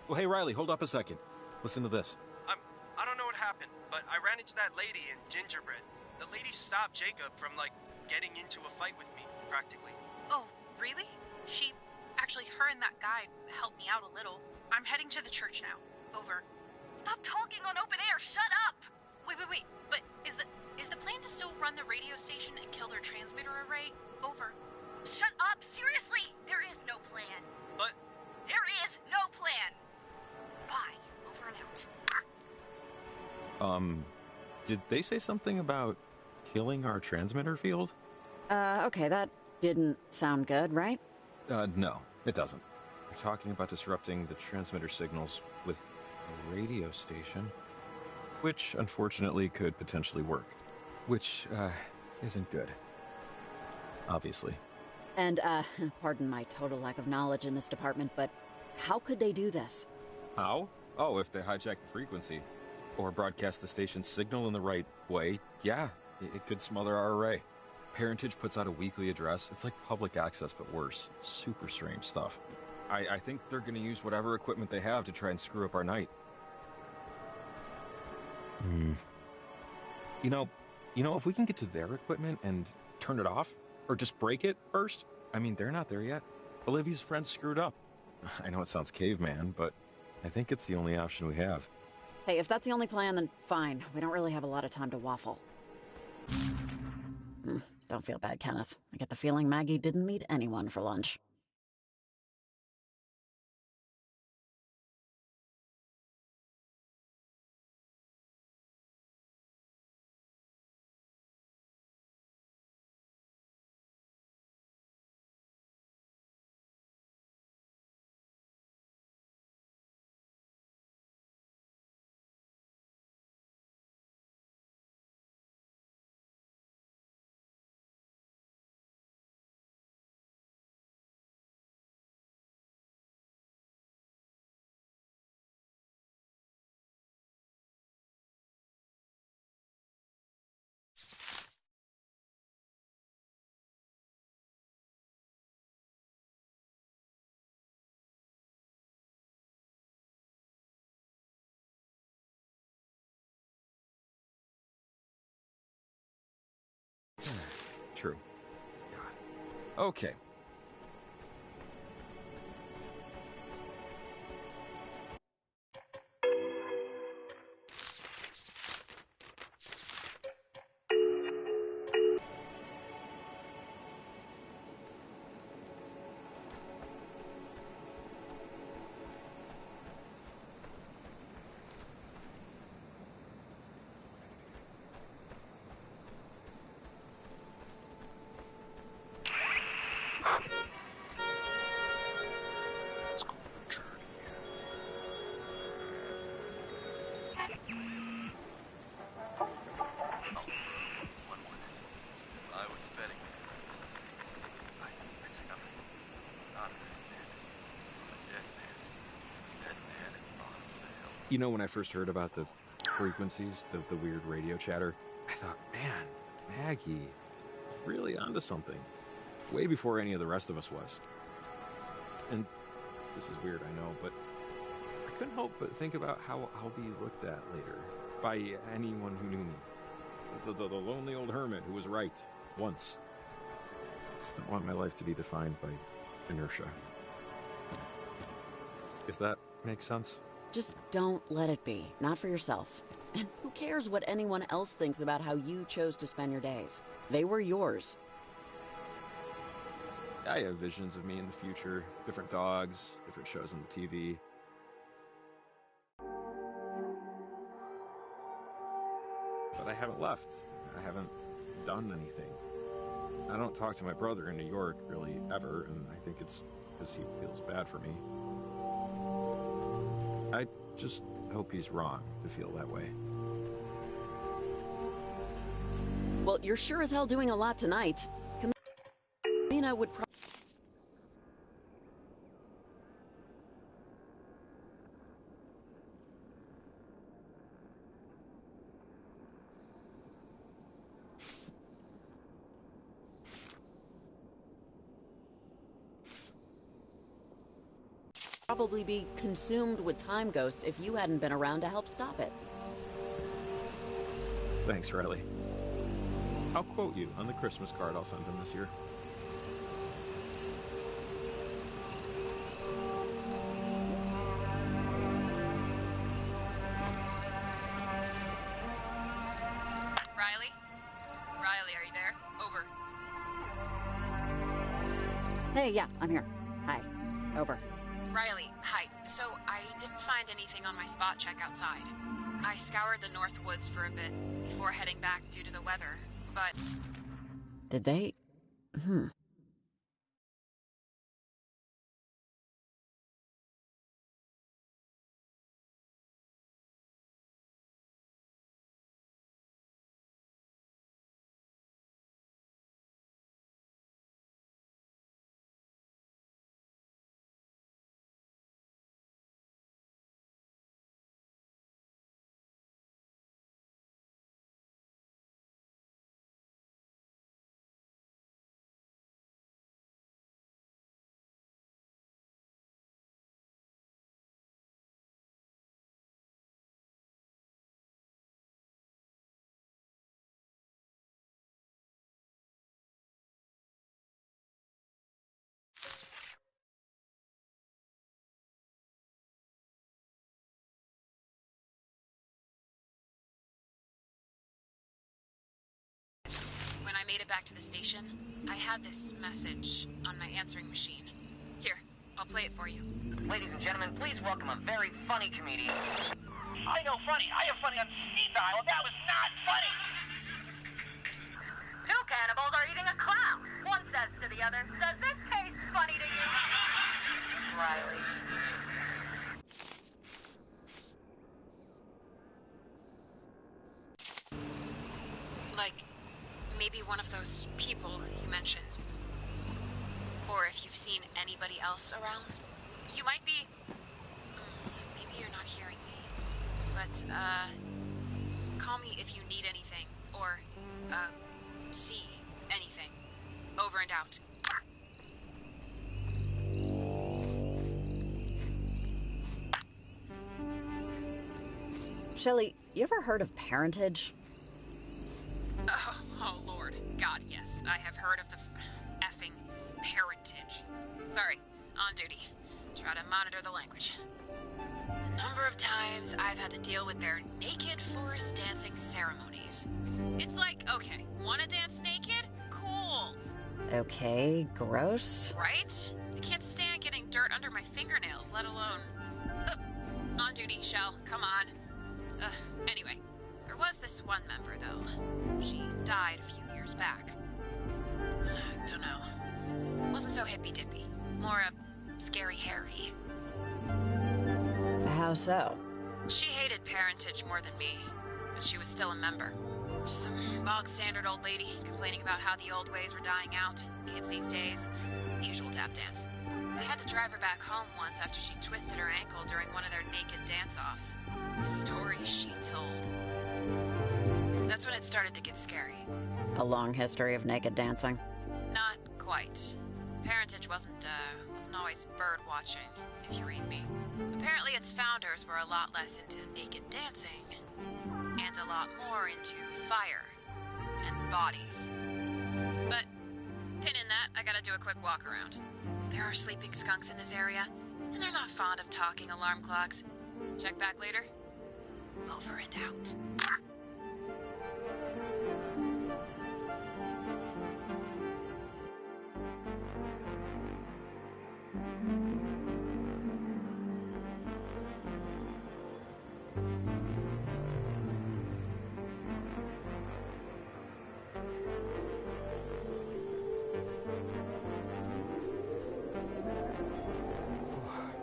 Oh, hey, Riley, hold up a second. Listen to this. I don't know what happened, but I ran into that lady in Gingerbread. The lady stopped Jacob from, getting into a fight with me, practically. Oh, really? Actually, her and that guy helped me out a little. I'm heading to the church now. Over. Stop talking on open air! Shut up! Wait. But is the plan to still run the radio station and kill their transmitter array? Over. Shut up! Seriously! There is no plan. But... There is no plan! Bye. Over and out. Did they say something about killing our transmitter field? Okay, that didn't sound good, right? No, it doesn't. We're talking about disrupting the transmitter signals with a radio station, which unfortunately could potentially work. Which, isn't good. Obviously. And, pardon my total lack of knowledge in this department, but how could they do this? How? Oh, if they hijack the frequency. Or broadcast the station's signal in the right way, yeah, it could smother our array. Parentage puts out a weekly address. It's like public access, but worse. Super strange stuff. I think they're gonna use whatever equipment they have to try and screw up our night. You know, if we can get to their equipment and turn it off, or just break it first, I mean, they're not there yet. Olivia's friends screwed up. I know it sounds caveman, but I think it's the only option we have. Hey, if that's the only plan, then fine. We don't really have a lot of time to waffle. Don't feel bad, Kenneth. I get the feeling Maggie didn't meet anyone for lunch. True. God. Okay. You know, when I first heard about the frequencies, the weird radio chatter, I thought, man, Maggie, really onto something. Way before any of the rest of us was. And this is weird, I know, but I couldn't help but think about how I'll be looked at later by anyone who knew me. The lonely old hermit who was right, once. Just don't want my life to be defined by inertia. If that makes sense. Just don't let it be. Not for yourself. And who cares what anyone else thinks about how you chose to spend your days? They were yours. I have visions of me in the future. Different dogs, different shows on the TV. But I haven't left. I haven't done anything. I don't talk to my brother in New York, really, ever, and I think it's because he feels bad for me. I just hope he's wrong to feel that way. Well, you're sure as hell doing a lot tonight. Kamina would probably be consumed with time ghosts if you hadn't been around to help stop it. Thanks, Riley. I'll quote you on the Christmas card I'll send him this year. Riley? Riley, are you there? Over. Hey, yeah, I'm here. Hi. Over. Riley, hi. So, I didn't find anything on my spot check outside. I scoured the North Woods for a bit before heading back due to the weather, but... Did they? When I made it back to the station, I had this message on my answering machine. Here, I'll play it for you. Ladies and gentlemen, please welcome a very funny comedian. I know funny. I have funny on speed dial. That was not funny. Two cannibals are eating a clown. One says to the other, does this taste funny to you? Riley. Like, maybe one of those people you mentioned. Or if you've seen anybody else around. You might be... maybe you're not hearing me. But, call me if you need anything. Or, see anything. Over and out. Shelley, you ever heard of parentage? Oh, Lord. God, yes. I have heard of the effing parentage. Sorry. On duty. Try to monitor the language. The number of times I've had to deal with their naked forest dancing ceremonies. It's like, okay, wanna dance naked? Cool. Okay, gross. Right? I can't stand getting dirt under my fingernails, let alone... on duty, Shell. Come on. Anyway, there was this one member, though. She died a few years back. Don't know. Wasn't so hippy-dippy. More a scary Harry. How so? She hated parentage more than me, but she was still a member. Just some bog-standard old lady complaining about how the old ways were dying out. Kids these days, the usual tap dance. I had to drive her back home once after she twisted her ankle during one of their naked dance-offs. The stories she told. That's when it started to get scary. A long history of naked dancing? Not quite. Parentage wasn't always bird watching, if you read me. Apparently its founders were a lot less into naked dancing, and a lot more into fire and bodies. But, pin in that, I gotta do a quick walk around. There are sleeping skunks in this area, and they're not fond of talking alarm clocks. Check back later. Over and out.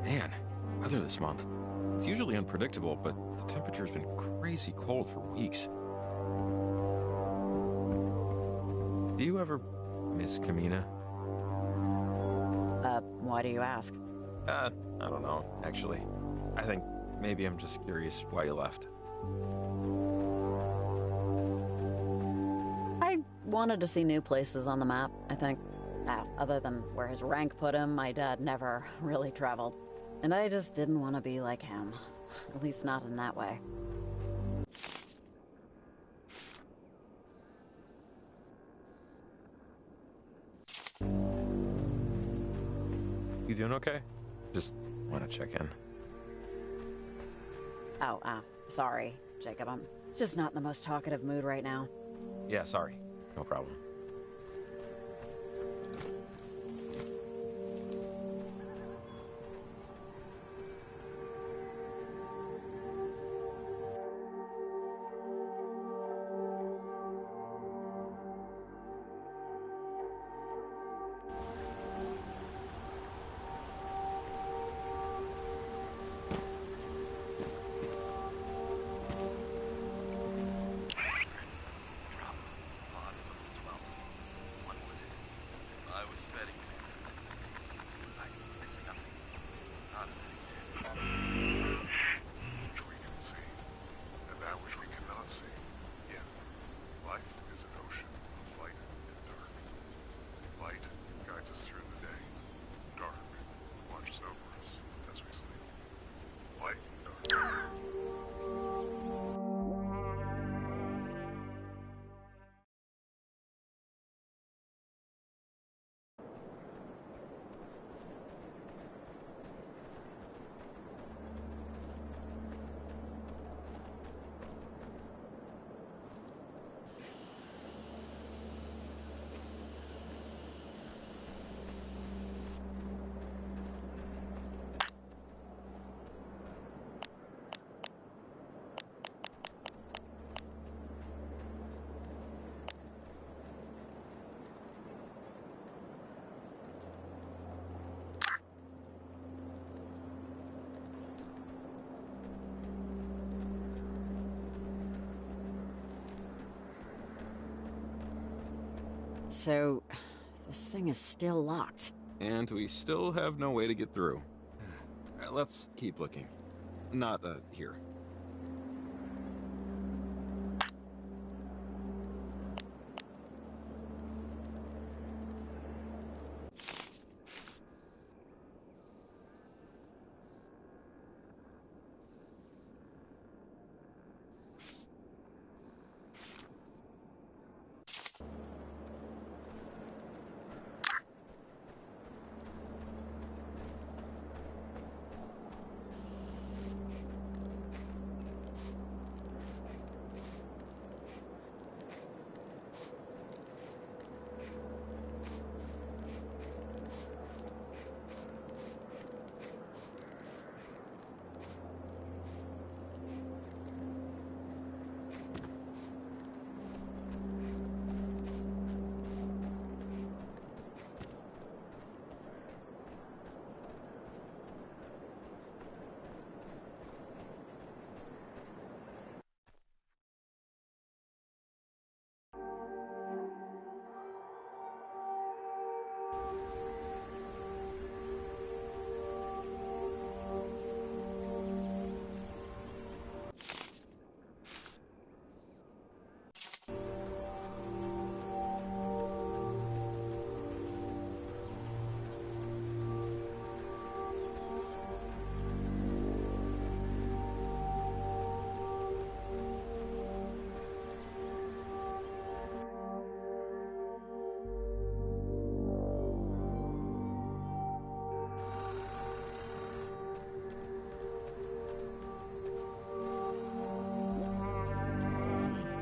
Man, weather this month. It's usually unpredictable, but the temperature's been crazy cold for weeks. Do you ever miss Kamina? Why do you ask? I don't know, actually. I think maybe I'm just curious why you left. I wanted to see new places on the map, I think. Other than where his rank put him, my dad never really traveled. And I just didn't want to be like him. At least not in that way. You doing okay? Just want to check in. Oh, sorry, Jacob. I'm just not in the most talkative mood right now. Yeah, sorry. No problem. So, this thing is still locked. And we still have no way to get through. Let's keep looking. Not, here.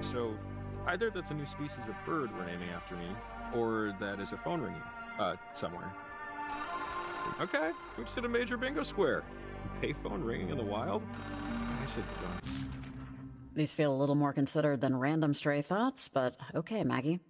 So, either that's a new species of bird we're naming after me, or that is a phone ringing, somewhere. Okay, we just hit a major bingo square. Payphone ringing in the wild? I should go. These feel a little more considered than random stray thoughts, but okay, Maggie.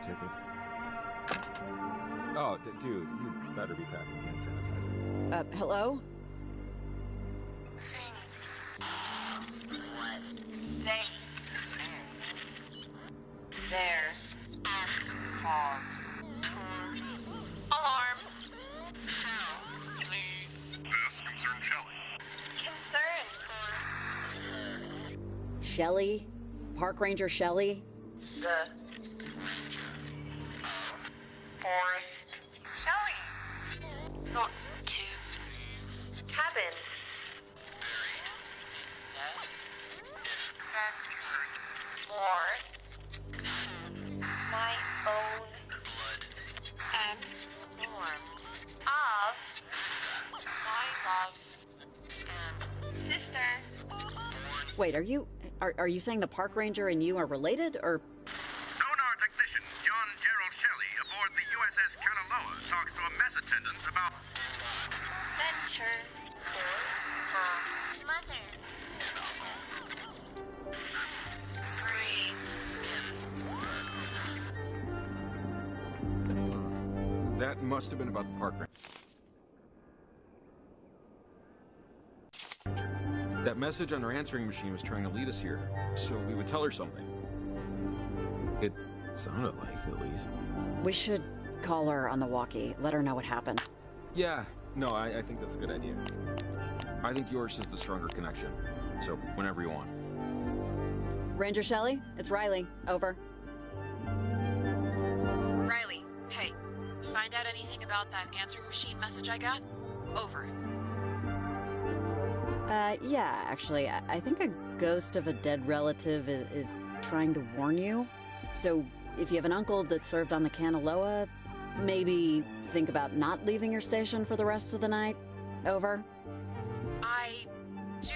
ticket. Oh, dude, you better be packing hand sanitizer. Hello? What they there cause alarm. Please. This concern Shelley. Concern Shelley? Park Ranger Shelley? the forest. Shelley. Not to cabin. More. My own blood and form of my love and sister. Wait, are you saying the Park Ranger and you are related, or? Sonar technician John Gerald Shelley aboard the USS Kanaloa talks to a mess attendant about Venture for her mother. Breathes. That must have been about the park ranger. That message on her answering machine was trying to lead us here, so we would tell her something. It sounded like, at least. We should call her on the walkie, let her know what happened. Yeah, no, I think that's a good idea. I think yours is the stronger connection, so whenever you want. Ranger Shelley, it's Riley. Over. Riley, hey, find out anything about that answering machine message I got? Over. Yeah, actually, I think a ghost of a dead relative is trying to warn you. So, if you have an uncle that served on the Kanaloa, maybe think about not leaving your station for the rest of the night. Over. I do.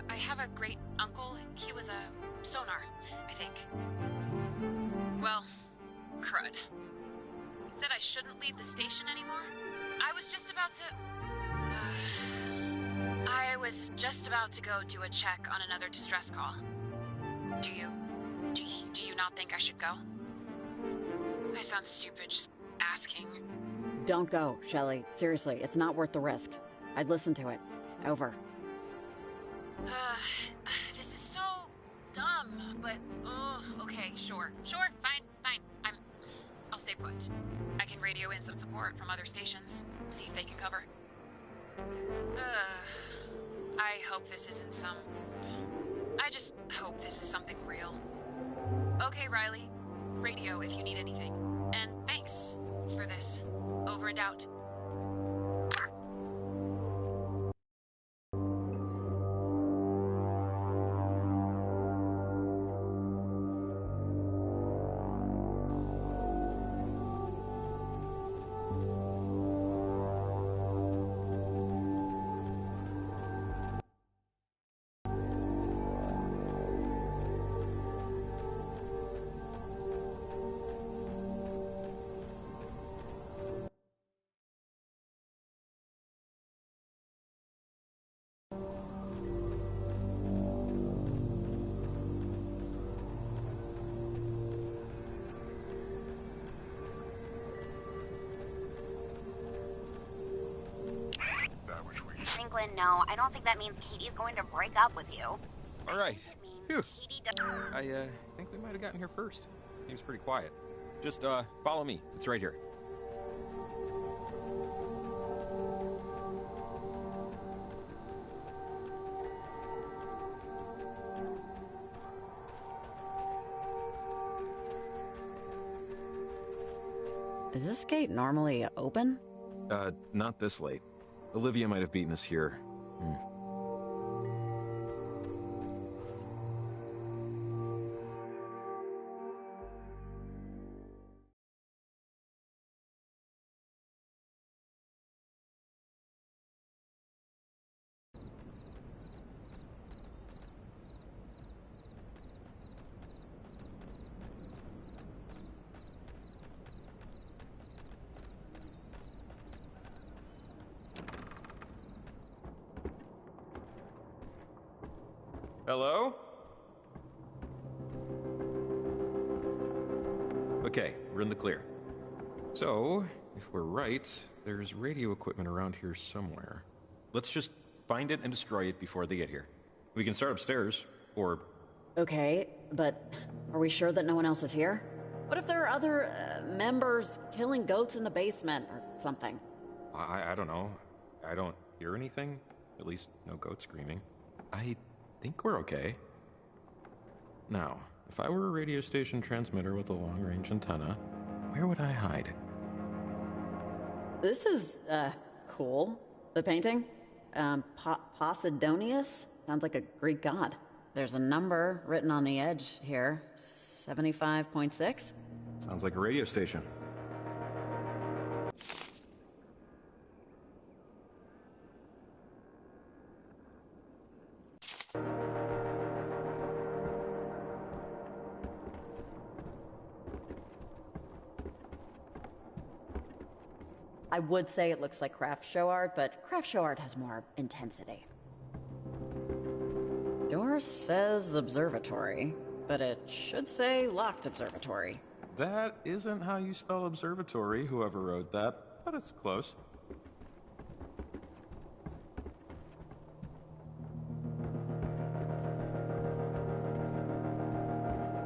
I have a great uncle. He was a sonar, I think. Well, crud. He said I shouldn't leave the station anymore. I was just about to go do a check on another distress call. Do you not think I should go? I sound stupid just asking. Don't go, Shelley. Seriously, it's not worth the risk. I'd listen to it. Over. This is so dumb, but okay, sure, fine. I'll stay put. I can radio in some support from other stations, see if they can cover. I hope this isn't I just hope this is something real. Okay, Riley. Radio if you need anything. And thanks for this. Over and out. Franklin, no. I don't think that means Katie's going to break up with you. All right. Phew. Katie does. I think we might have gotten here first. Seems pretty quiet. Just follow me. It's right here. Is this gate normally open? Not this late. Olivia might have beaten us here. Hello? Okay, we're in the clear. So, if we're right, there's radio equipment around here somewhere. Let's just find it and destroy it before they get here. We can start upstairs, or... Okay, but are we sure that no one else is here? What if there are other members killing goats in the basement or something? I don't know. I don't hear anything. At least no goat screaming. I think we're okay. Now, if I were a radio station transmitter with a long-range antenna, where would I hide? This is, cool. The painting? Posidonius? Sounds like a Greek god. There's a number written on the edge here. 75.6? Sounds like a radio station. I would say it looks like craft show art, but craft show art has more intensity. Door says observatory, but it should say locked observatory. That isn't how you spell observatory, whoever wrote that, but it's close.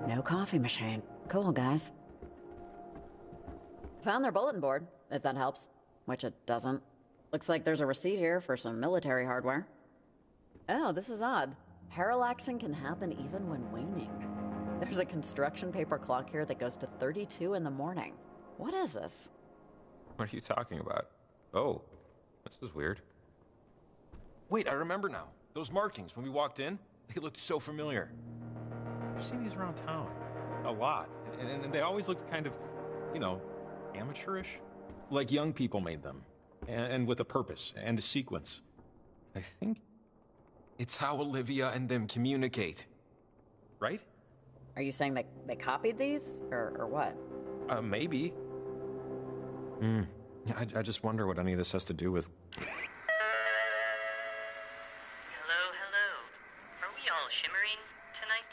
No coffee machine. Cool, guys. Found their bulletin board, if that helps. Which it doesn't. Looks like there's a receipt here for some military hardware. Oh, this is odd. Parallaxing can happen even when waning. There's a construction paper clock here that goes to 32 in the morning. What is this? What are you talking about? Oh, this is weird. Wait, I remember now. Those markings when we walked in, they looked so familiar. I've seen these around town. A lot. And they always looked kind of, you know, amateurish. Like young people made them. And with a purpose and a sequence. I think it's how Olivia and them communicate. Right? Are you saying that they copied these? Or what? Maybe. Yeah, I just wonder what any of this has to do with... Hello, hello. Are we all shimmering tonight?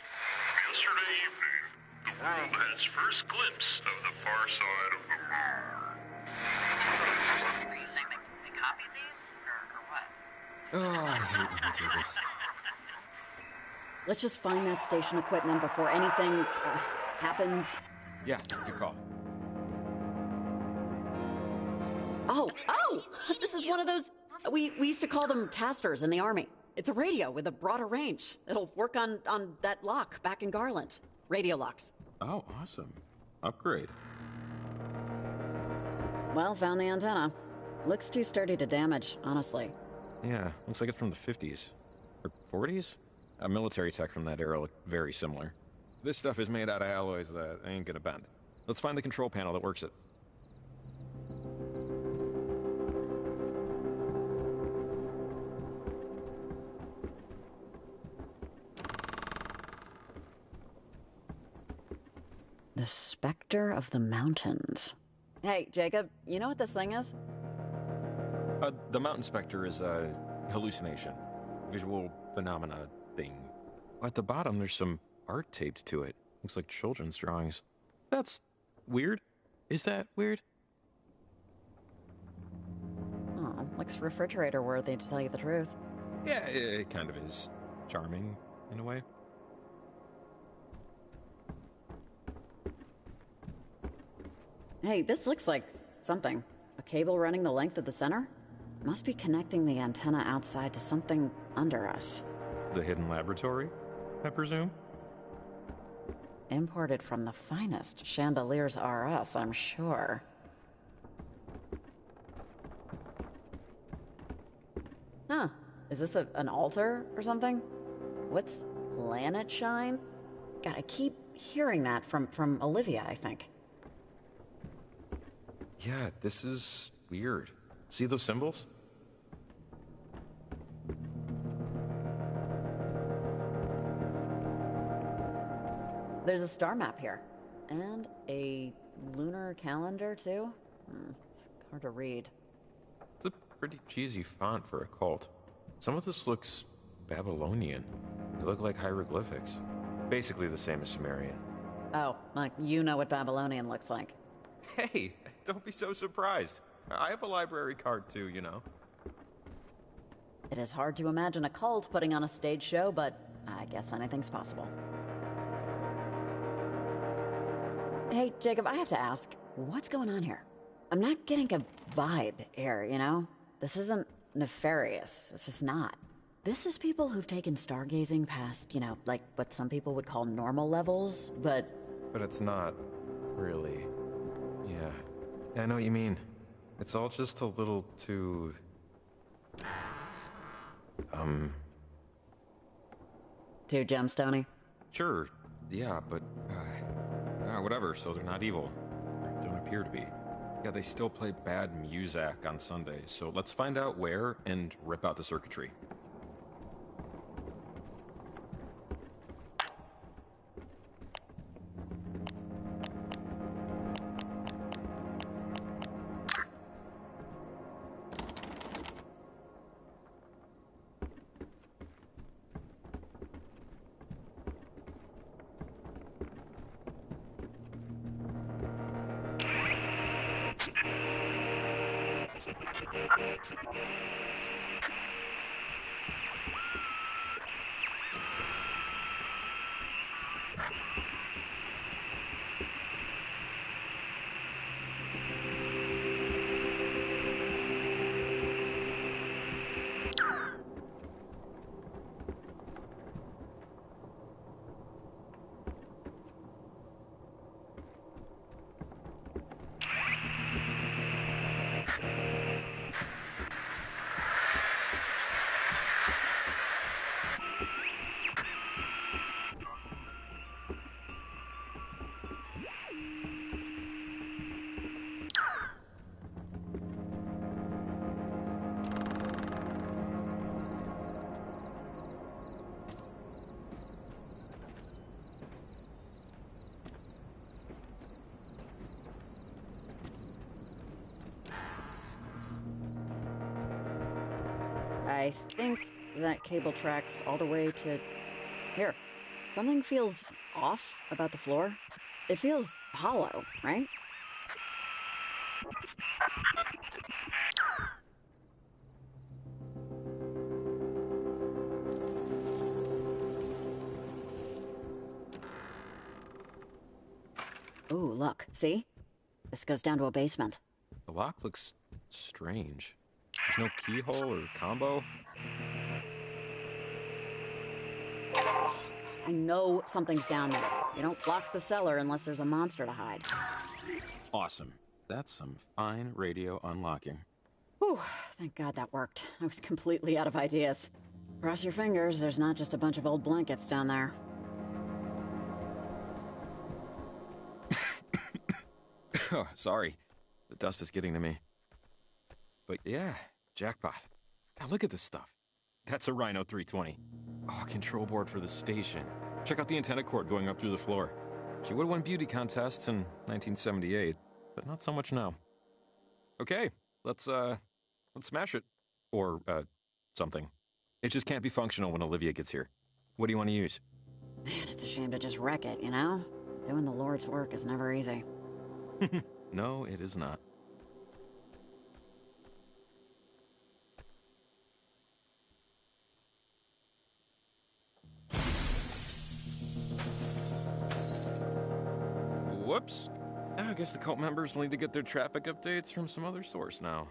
Yesterday evening, the world had its first glimpse of the far side of the moon. Are you saying they copied these? Or what? Oh, I hate when you do this. Let's just find that station equipment before anything happens. Yeah, good call. Oh! This is one of those... We used to call them casters in the Army. It's a radio with a broader range. It'll work on that lock back in Garland. Radio locks. Oh, awesome. Upgrade. Well, found the antenna. Looks too sturdy to damage, honestly. Yeah, looks like it's from the 50s. Or 40s? A military tech from that era looked very similar. This stuff is made out of alloys that ain't gonna bend. Let's find the control panel that works it. The Spectre of the Mountains. Hey, Jacob, you know what this thing is? The Mountain Spectre is a hallucination. Visual phenomena thing. At the bottom, there's some art taped to it. Looks like children's drawings. That's weird. Is that weird? Oh, looks refrigerator worthy, to tell you the truth. Yeah, it kind of is. Charming, in a way. Hey, this looks like something. A cable running the length of the center? Must be connecting the antenna outside to something under us. The hidden laboratory, I presume? Imported from the finest chandeliers are us, I'm sure. Huh. Is this an altar or something? What's planet shine? God, I keep hearing that from Olivia, I think. Yeah, this is weird. See those symbols? There's a star map here. And a lunar calendar, too? It's hard to read. It's a pretty cheesy font for a cult. Some of this looks Babylonian. They look like hieroglyphics. Basically the same as Sumerian. Oh, like you know what Babylonian looks like. Hey, don't be so surprised. I have a library card too, you know. It is hard to imagine a cult putting on a stage show, but I guess anything's possible. Hey, Jacob, I have to ask, what's going on here? I'm not getting a vibe here, you know? This isn't nefarious. It's just not. This is people who've taken stargazing past, you know, like what some people would call normal levels, but... But it's not, really. Yeah, I know what you mean. It's all just a little too... Too gemstone-y? Sure, yeah, but... whatever, so they're not evil. Or don't appear to be. Yeah, they still play bad music on Sundays, so let's find out where and rip out the circuitry. I think that cable tracks all the way to... Here. Something feels off about the floor. It feels hollow, right? Ooh, look. See? This goes down to a basement. The lock looks strange. There's no keyhole or combo. I know something's down there. You don't block the cellar unless there's a monster to hide. Awesome. That's some fine radio unlocking. Whew, thank God that worked. I was completely out of ideas. Cross your fingers, there's not just a bunch of old blankets down there. Oh, sorry. The dust is getting to me. But yeah, jackpot. Now look at this stuff. That's a Rhino 320. Oh, control board for the station. Check out the antenna cord going up through the floor. She would have won beauty contests in 1978, but not so much now. Okay, let's smash it. Or, something. It just can't be functional when Olivia gets here. What do you want to use? Man, it's a shame to just wreck it, you know? Doing the Lord's work is never easy. No, it is not. Whoops. I guess the cult members will need to get their traffic updates from some other source now.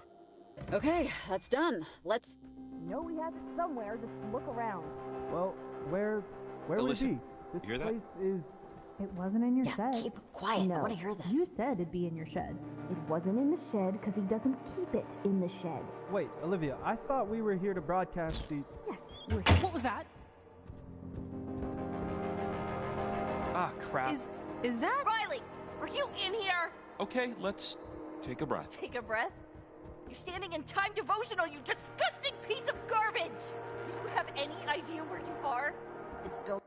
Okay, that's done. Let's... know we have it somewhere, just look around. Well, where would listen, it be? This you hear that? place is... It wasn't in your Yeah, shed. keep quiet. No, I want to hear this. You said it'd be in your shed. It wasn't in the shed because he doesn't keep it in the shed. Wait, Olivia, I thought we were here to broadcast the... Yes, we're What was that? Ah, crap. Is that... Riley, are you in here? Okay, let's take a breath. Take a breath. You're standing in time devotional, you disgusting piece of garbage! Do you have any idea where you are? This building...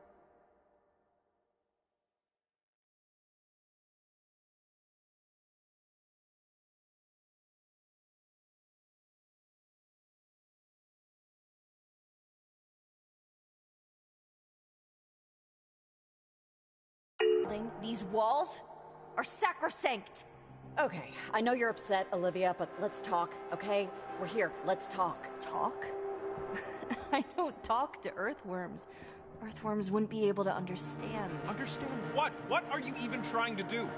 darling. These walls are sacrosanct. Okay, I know you're upset, Olivia, but let's talk, okay? We're here. Let's talk. Talk? I don't talk to earthworms. Earthworms wouldn't be able to understand. Understand what? What are you even trying to do?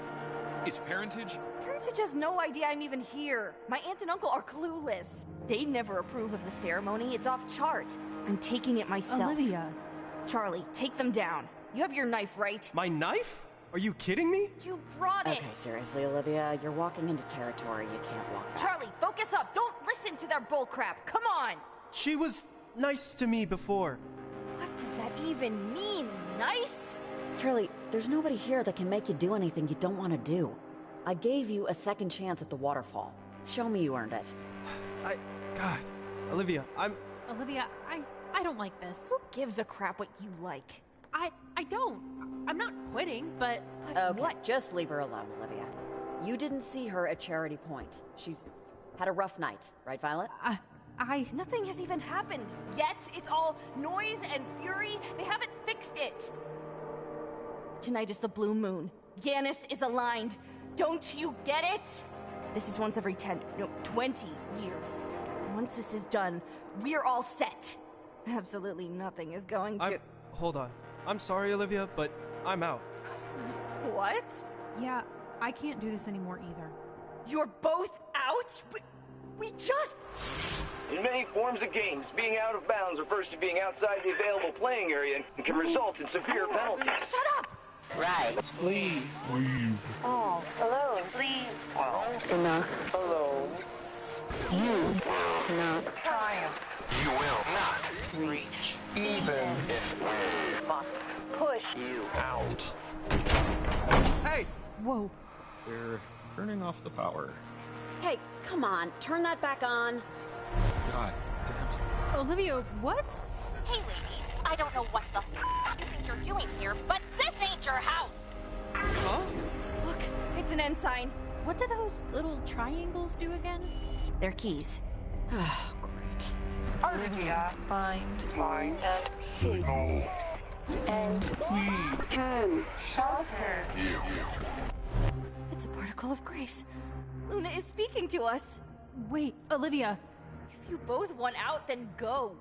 Is parentage? Parentage has no idea I'm even here. My aunt and uncle are clueless. They never approve of the ceremony. It's off chart. I'm taking it myself. Olivia. Charlie, take them down. You have your knife, right? My knife? Are you kidding me? You brought it! Okay, seriously, Olivia, you're walking into territory you can't walk back. Charlie, focus up! Don't listen to their bullcrap! Come on! She was nice to me before. What does that even mean? Nice? Charlie, there's nobody here that can make you do anything you don't want to do. I gave you a second chance at the waterfall. Show me you earned it. God. Olivia, Olivia, I don't like this. Who gives a crap what you like? I don't. I'm not quitting, but... Okay, what? just leave her alone, Olivia. You didn't see her at Charity Point. She's had a rough night, right, Violet? Nothing has even happened yet. It's all noise and fury. They haven't fixed it. Tonight is the blue moon. Yanis is aligned. Don't you get it? This is once every 20 years. Once this is done, we're all set. Absolutely nothing is going to... Hold on. I'm sorry, Olivia, but I'm out. What? Yeah, I can't do this anymore either. You're both out? We just... In many forms of games, being out of bounds refers to being outside the available playing area and can result in severe penalties. Shut up! Right. Please. All alone, please. Enough alone. You will not triumph. You will not reach. Even if we must push you out. Hey! Whoa. They're turning off the power. Hey, come on, turn that back on. God damn it. Olivia, what? Hey, lady, I don't know what the you think you're doing here, but this ain't your house. Huh? Look, it's an end sign. What do those little triangles do again? They're keys. Oh, great. Olivia, find and signal. And we can shelter you. It's a particle of grace. Luna is speaking to us. Wait, Olivia. If you both want out, then go.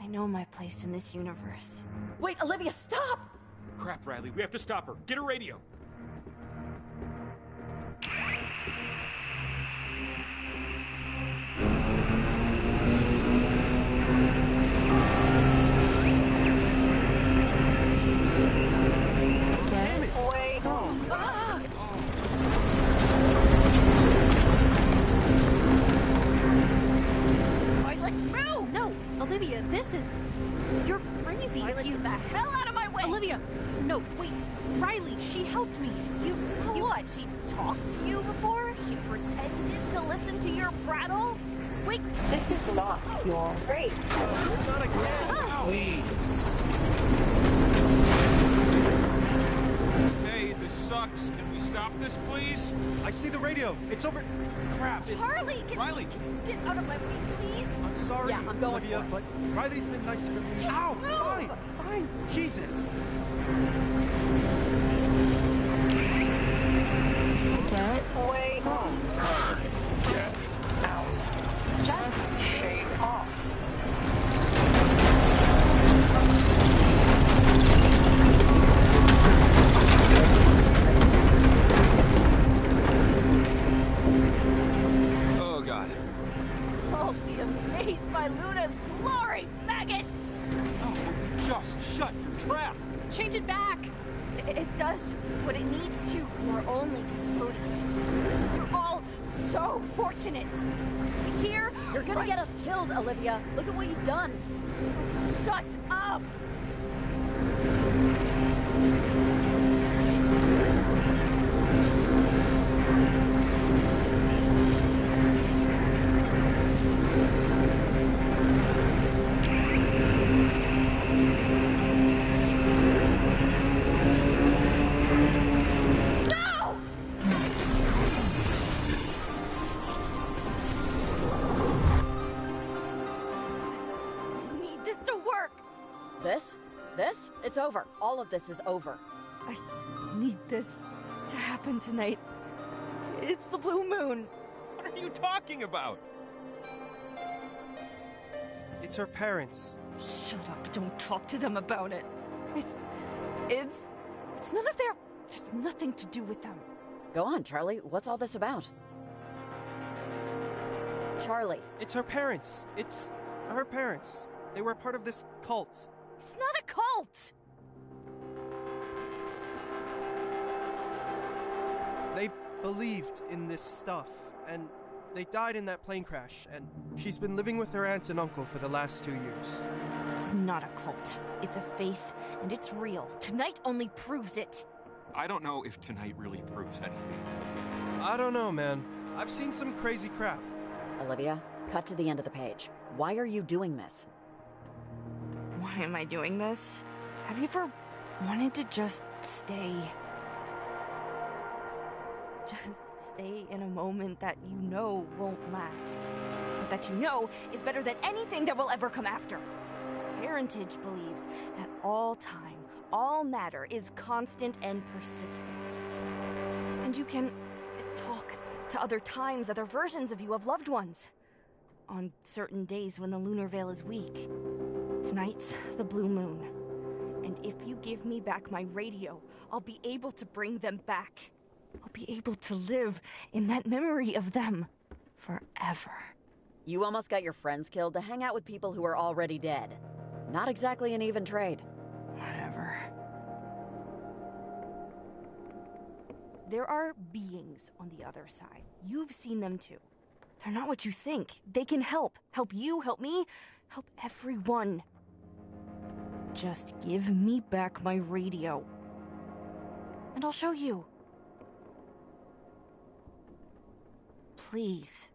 I know my place in this universe. Wait, Olivia, stop! Crap, Riley, we have to stop her. Get her radio. Olivia, this is... You're crazy. Violet, get the hell out of my way! Olivia, no, wait. Riley, she helped me. You what? She talked to you before? She pretended to listen to your prattle? Wait. This is not your race. Not again. Please. Okay, this sucks. Can we stop this, please? I see the radio. It's over. Crap. Charlie, Riley! Get out of my way, please! I'm sorry, Yeah, I'm going Olivia, for it. but Riley's been nicer to me. Just Ow! move! Fine. Jesus. Get way off. Get out. Just shake off. Oh, God. Oh, be amazed by Luna's glory, maggots! Oh, just shut your trap. change it back. It does what it needs to. You're only custodians. You're all so fortunate to be here. You're gonna get us killed, Olivia. Look at what you've done. Shut up! This? It's over. All of this is over. need this to happen tonight. It's the blue moon. What are you talking about? It's her parents. Shut up, don't talk to them about it. It's none of their... There's nothing to do with them. Go on, Charlie. What's all this about? Charlie. It's her parents. It's her parents. They were part of this cult. It's not a cult! They believed in this stuff, and they died in that plane crash, and she's been living with her aunt and uncle for the last 2 years. It's not a cult. It's a faith, and it's real. Tonight only proves it. I don't know if tonight really proves anything. I don't know, man. I've seen some crazy crap. Olivia, cut to the end of the page. Why are you doing this? Why am I doing this? Have you ever wanted to just stay? Just stay in a moment that you know won't last. But that you know is better than anything that will ever come after. Parentage believes that all time, all matter is constant and persistent. And you can talk to other times, other versions of you, of loved ones. On certain days when the lunar veil is weak. Tonight's the blue moon. And if you give me back my radio, I'll be able to bring them back. I'll be able to live in that memory of them forever. You almost got your friends killed to hang out with people who are already dead. Not exactly an even trade. Whatever. There are beings on the other side. You've seen them too. They're not what you think. They can help. Help you, help me, help everyone. Just give me back my radio. And I'll show you. Please.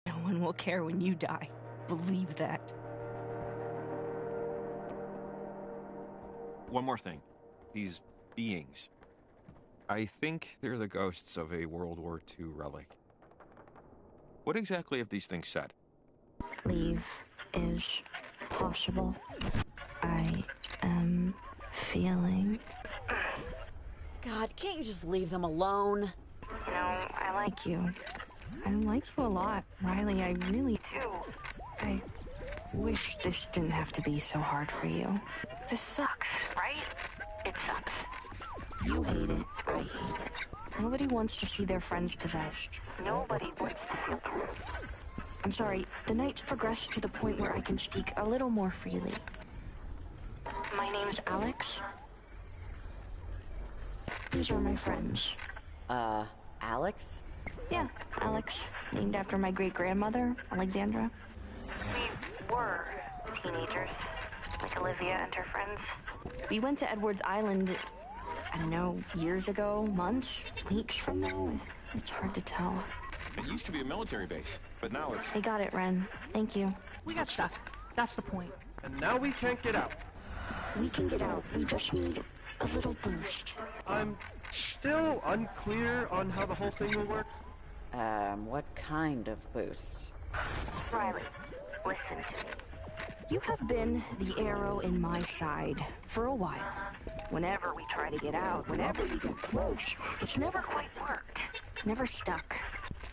No one will care when you die. Believe that. One more thing. These beings. I think they're the ghosts of a World War II relic. What exactly have these things said? Leave is possible. I am feeling... God, can't you just leave them alone? You know, I like you. I like you a lot, Riley. I really do. I wish this didn't have to be so hard for you. This sucks, right? It sucks. You hate it. I hate it. Nobody wants to see their friends possessed. Nobody wants to feel proof. I'm sorry, the night's progressed to the point where I can speak a little more freely. My name's Alex. These are my friends. Alex? Yeah, Alex. Named after my great-grandmother, Alexandra. We were teenagers, like Olivia and her friends. We went to Edwards Island, I don't know, years ago, months, weeks from now. It's hard to tell. It used to be a military base, but now it's... They got it, Ren. Thank you. We got stuck. That's the point. And now we can't get out. We can get out. We just need a little boost. I'm still unclear on how the whole thing will work. What kind of boost? Riley, listen to me. You have been the arrow in my side for a while. Whenever we try to get out, whenever we get close, it's never quite worked. Never stuck.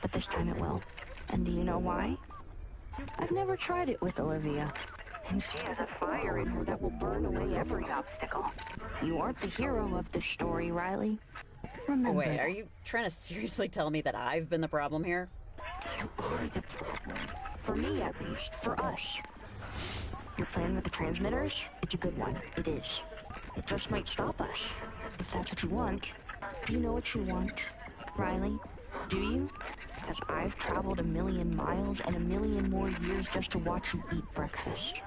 But this time it will. And do you know why? I've never tried it with Olivia. And she has a fire in her that will burn away every obstacle. You aren't the hero of this story, Riley. Remember. Wait, are you trying to seriously tell me that I've been the problem here? You are the problem. For me, at least. For us. Your plan with the transmitters? It's a good one. It is. It just might stop us. If that's what you want. Do you know what you want, Riley? Do you? Because I've traveled 1,000,000 miles and 1,000,000 more years just to watch you eat breakfast.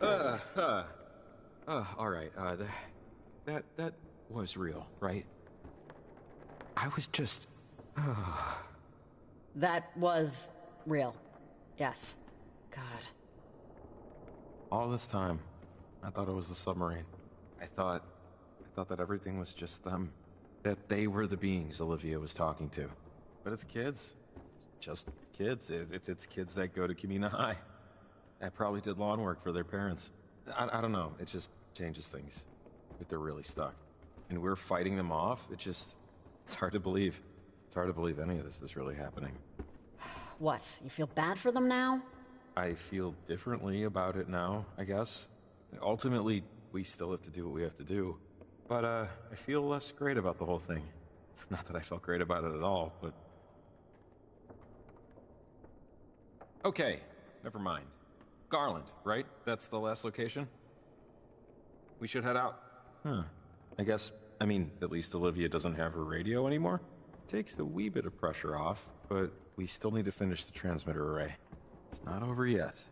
All right, that was real, right? I was just, That was real. Yes. God. all this time, I thought it was the submarine. I thought that everything was just them. That they were the beings Olivia was talking to. But it's kids. It's just kids. It's kids that go to Kamina High. I probably did lawn work for their parents. I don't know. It just changes things if they're really stuck. And we're fighting them off. It's hard to believe. It's hard to believe any of this is really happening. What, you feel bad for them now? I feel differently about it now, I guess. Ultimately, we still have to do what we have to do. But, I feel less great about the whole thing. Not that I felt great about it at all, but... Okay, never mind. Garland, right? That's the last location? We should head out. Huh. I mean, at least Olivia doesn't have her radio anymore. Takes a wee bit of pressure off, but we still need to finish the transmitter array. It's not over yet.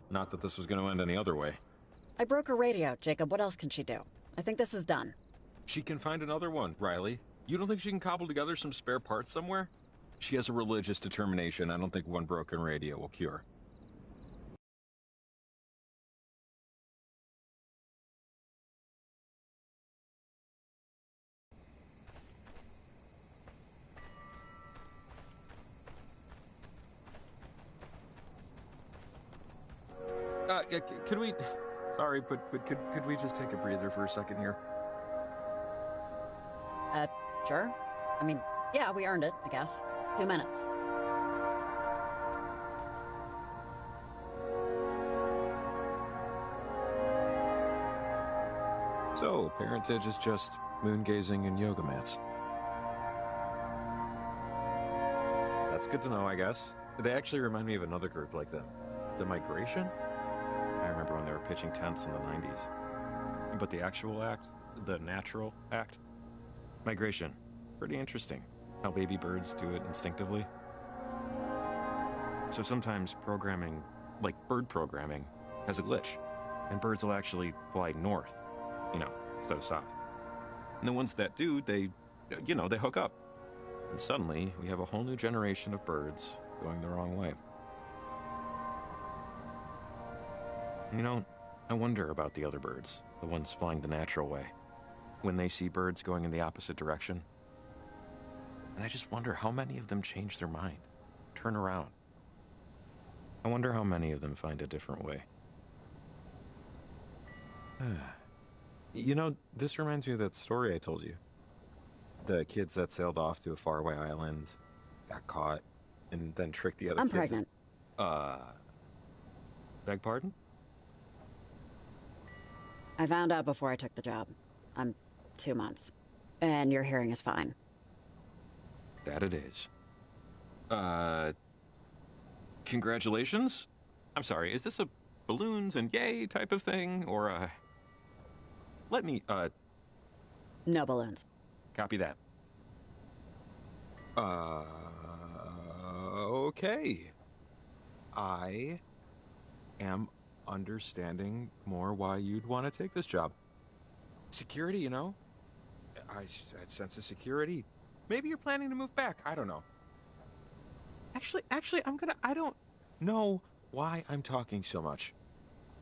Not that this was going to end any other way. I broke her radio, Jacob. What else can she do? I think this is done. She can find another one, Riley. You don't think she can cobble together some spare parts somewhere? She has a religious determination I don't think one broken radio will cure. Could we... Sorry, but could we just take a breather for a second here? Sure. I mean, yeah, we earned it, I guess. 2 minutes. So, parentage is just moon gazing and yoga mats. That's good to know, I guess. They actually remind me of another group like them. The Migration? I remember when they were pitching tents in the 90s. But the actual act, the natural act, Migration, pretty interesting. How baby birds do it instinctively. So sometimes programming, like bird programming, has a glitch. And birds will actually fly north, instead of south. And the ones that do, they hook up. And suddenly, we have a whole new generation of birds going the wrong way. I wonder about the other birds, the ones flying the natural way, when they see birds going in the opposite direction. And I just wonder how many of them change their mind, turn around. I wonder how many of them find a different way. This reminds me of that story I told you. The kids that sailed off to a faraway island, got caught, and then tricked the other kids. I'm pregnant. Beg pardon? I found out before I took the job. I'm 2 months. And your hearing is fine. That it is. Congratulations? I'm sorry, is this a balloons and yay type of thing, or, let me, No balloons. Copy that. Okay. I am understanding more why you'd want to take this job. Security, I sense a security. Maybe you're planning to move back. I don't know. Actually, I don't know why I'm talking so much.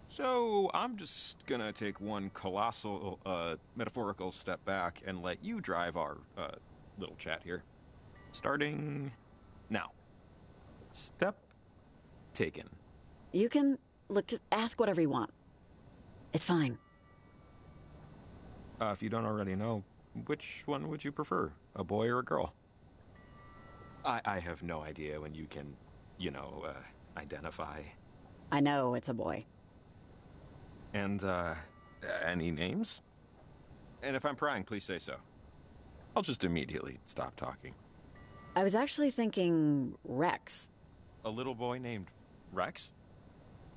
So, I'm just gonna take one colossal, metaphorical step back and let you drive our, little chat here. Starting now. Step taken. You can, just ask whatever you want. It's fine. If you don't already know, which one would you prefer? A boy or a girl? I have no idea when you can, identify. I know it's a boy. And, any names? And if I'm prying, please say so. I'll just immediately stop talking. I was actually thinking Rex. A little boy named Rex?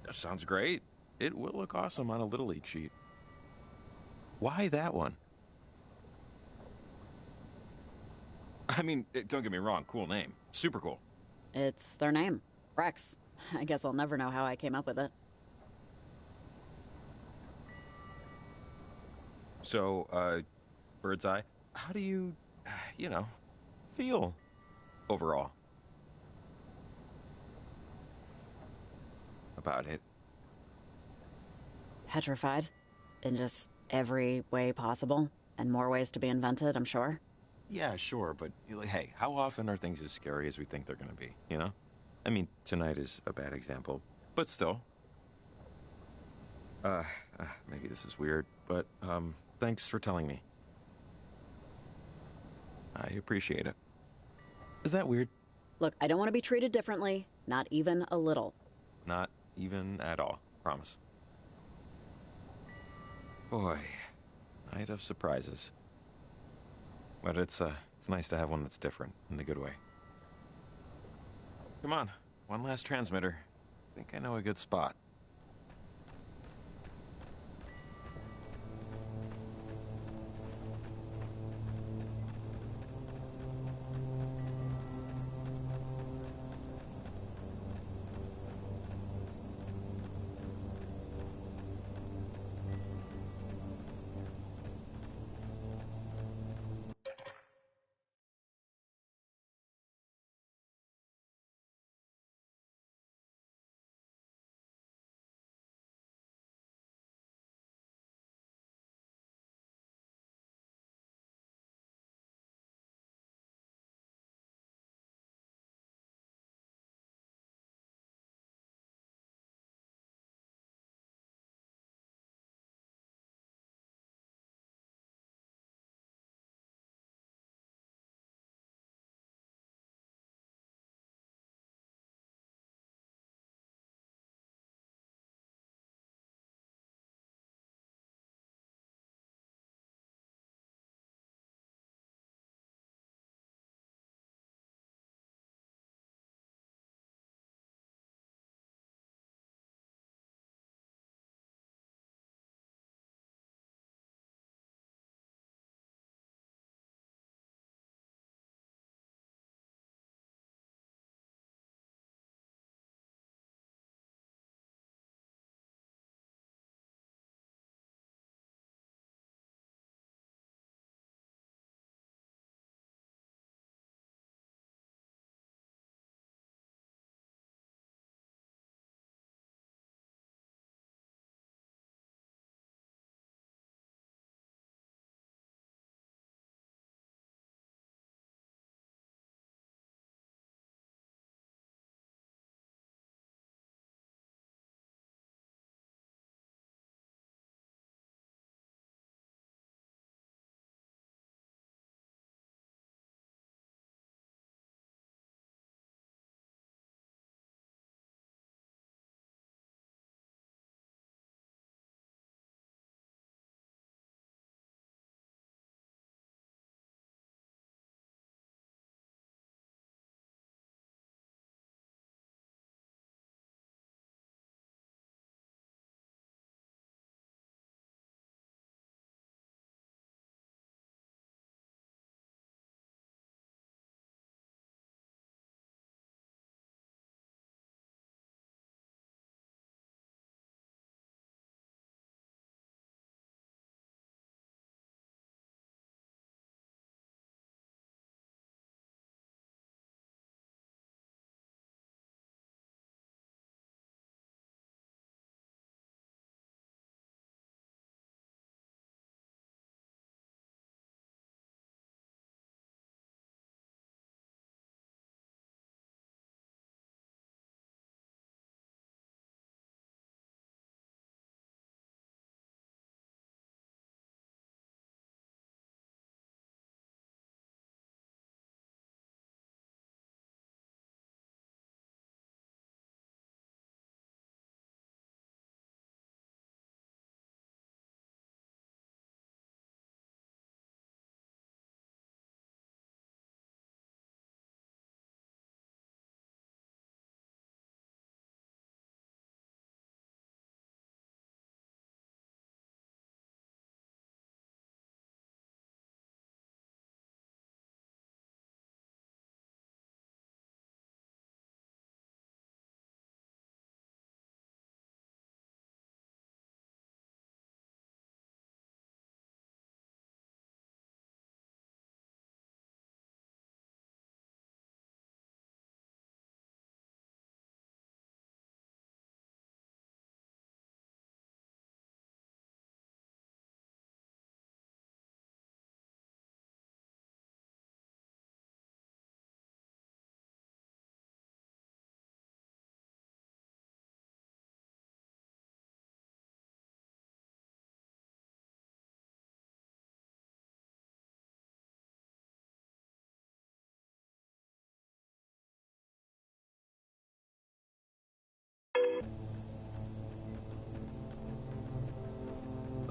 That sounds great. It will look awesome on a Little League sheet. Why that one? I mean, don't get me wrong, cool name. Super cool. It's their name. Rex. I guess I'll never know how I came up with it. So, bird's eye, how do you, feel overall about it? Petrified. In just every way possible. And more ways to be invented, I'm sure. Yeah, sure, but hey, how often are things as scary as we think they're gonna be, I mean, tonight is a bad example, but still. Maybe this is weird, but, thanks for telling me. I appreciate it. Is that weird? Look, I don't want to be treated differently, not even a little. Not even at all, promise. Boy, night of surprises. But it's nice to have one that's different, in the good way. Come on, one last transmitter. I think I know a good spot.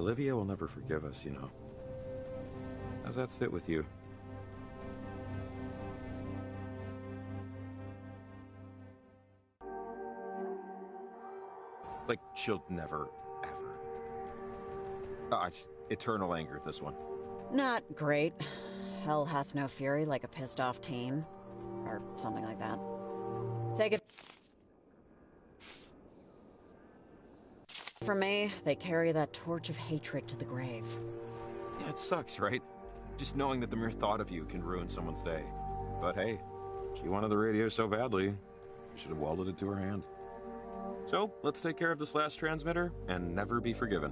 Olivia will never forgive us, you know. How's that sit with you? Like, she'll never, ever. It's eternal anger at this one. Not great. Hell hath no fury like a pissed off teen. Or something like that. Take it from me, they carry that torch of hatred to the grave. Yeah, it sucks, right? Just knowing that the mere thought of you can ruin someone's day. But hey, she wanted the radio so badly, should have welded it to her hand. So, let's take care of this last transmitter and never be forgiven.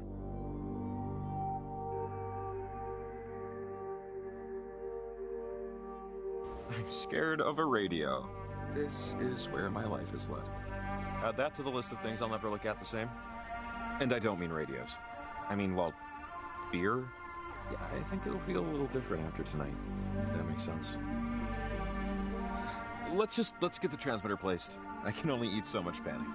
I'm scared of a radio. This is where my life is led. Add that to the list of things I'll never look at the same. And I don't mean radios. I mean, well, beer? Yeah, I think it'll feel a little different after tonight, if that makes sense. Let's get the transmitter placed. I can only eat so much panic.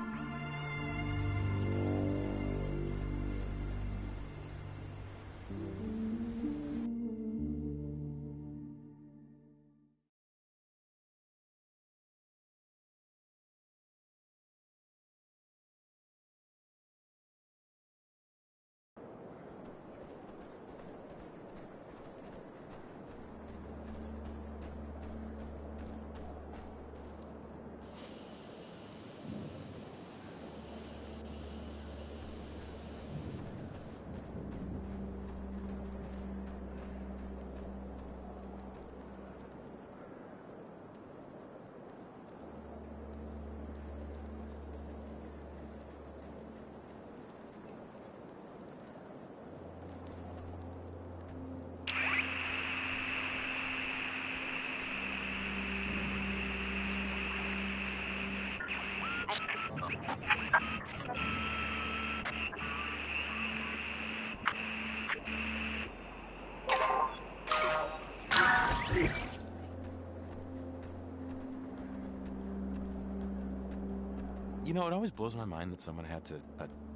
You know, it always blows my mind that someone had to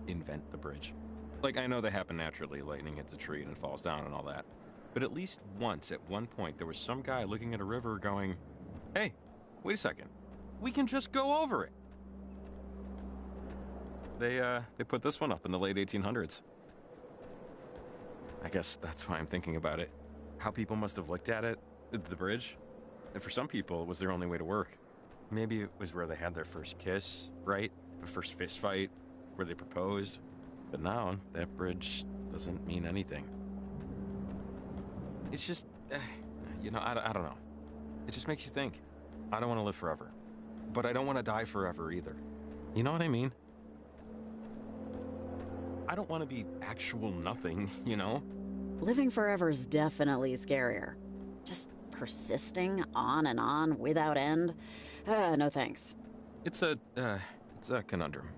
invent the bridge. Like, I know they happen naturally, lightning hits a tree and it falls down and all that. But at least once, at one point, there was some guy looking at a river going, hey, wait a second, we can just go over it. They put this one up in the late 1800s. I guess that's why I'm thinking about it. How people must have looked at it, the bridge. And for some people, it was their only way to work. Maybe it was where they had their first kiss, right? The first fist fight, where they proposed. But now, that bridge doesn't mean anything. It's just, you know, I don't know. It just makes you think. I don't want to live forever. But I don't want to die forever either. You know what I mean? I don't want to be actual nothing, you know? Living forever is definitely scarier. Just persisting on and on without end? No thanks. It's a conundrum.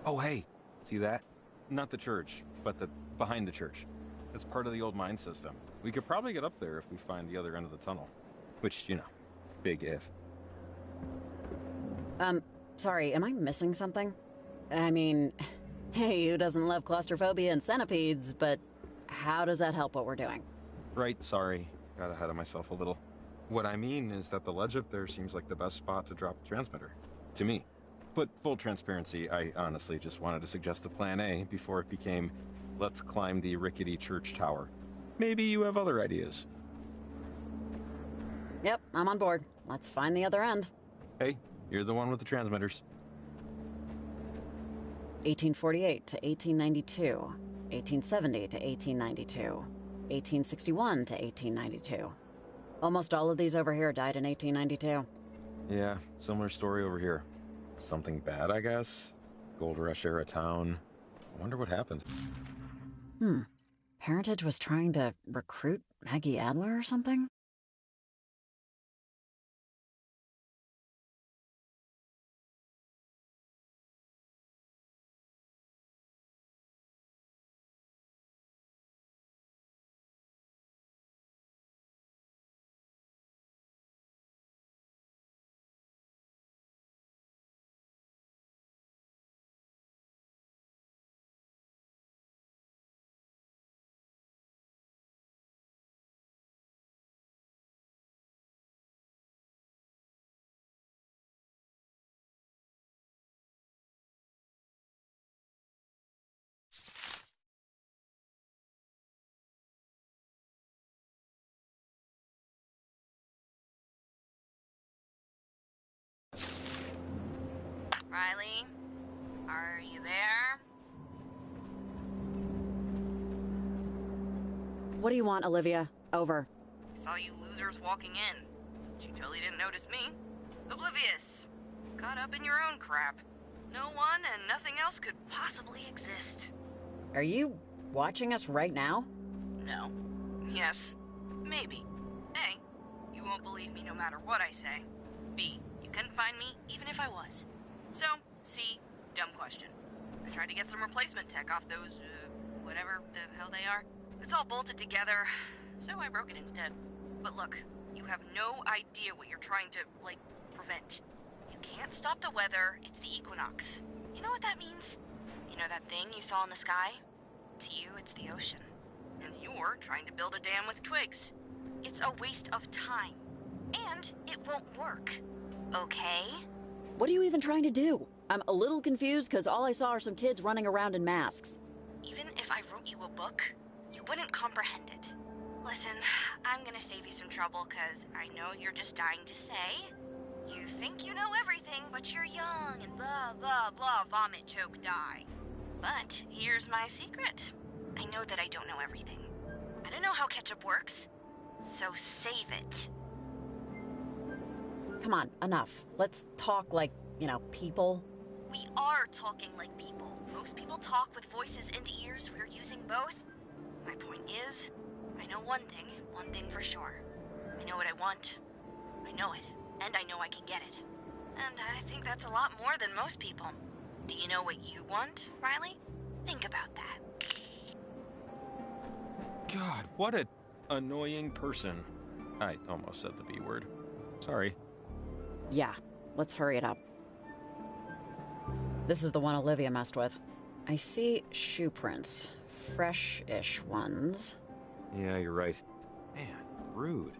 Oh, hey, see that? Not the church, but the behind the church. That's part of the old mine system. We could probably get up there if we find the other end of the tunnel. Which, you know, big if. Sorry, am I missing something? I mean, hey, who doesn't love claustrophobia and centipedes, but how does that help what we're doing? Right, sorry. Got ahead of myself a little. What I mean is that the ledge up there seems like the best spot to drop the transmitter. To me. But full transparency, I honestly just wanted to suggest a plan A before it became, let's climb the rickety church tower. Maybe you have other ideas. Yep, I'm on board. Let's find the other end. Hey, you're the one with the transmitters. 1848 to 1892, 1870 to 1892, 1861 to 1892. Almost all of these over here died in 1892. Yeah, similar story over here. Something bad, I guess? Gold Rush era town. I wonder what happened. Parentage was trying to recruit Maggie Adler or something? Riley? Are you there? What do you want, Olivia? Over. Saw you losers walking in. But you totally didn't notice me. Oblivious. Caught up in your own crap. No one and nothing else could possibly exist. Are you watching us right now? No. Yes. Maybe. A, you won't believe me no matter what I say. B, you couldn't find me even if I was. So, C, dumb question. I tried to get some replacement tech off those, whatever the hell they are. It's all bolted together, so I broke it instead. But look, you have no idea what you're trying to, prevent. You can't stop the weather, it's the equinox. You know what that means? You know that thing you saw in the sky? To you, it's the ocean. And you're trying to build a dam with twigs. It's a waste of time. And it won't work. Okay? What are you even trying to do? I'm a little confused because all I saw are some kids running around in masks. Even if I wrote you a book, you wouldn't comprehend it. Listen, I'm gonna save you some trouble because I know you're just dying to say. You think you know everything, but you're young and blah, blah, blah, vomit, choke, die. But here's my secret. I know that I don't know everything. I don't know how ketchup works, so save it. Come on, enough. Let's talk like, people. We are talking like people. Most people talk with voices and ears. We're using both. My point is, I know one thing for sure. I know what I want. I know it, and I know I can get it. And I think that's a lot more than most people. Do you know what you want, Riley? Think about that. God, what a annoying person. I almost said the B word. Sorry. Yeah, let's hurry it up. This is the one Olivia messed with. I see shoe prints. Fresh-ish ones. Yeah, you're right. Man, rude.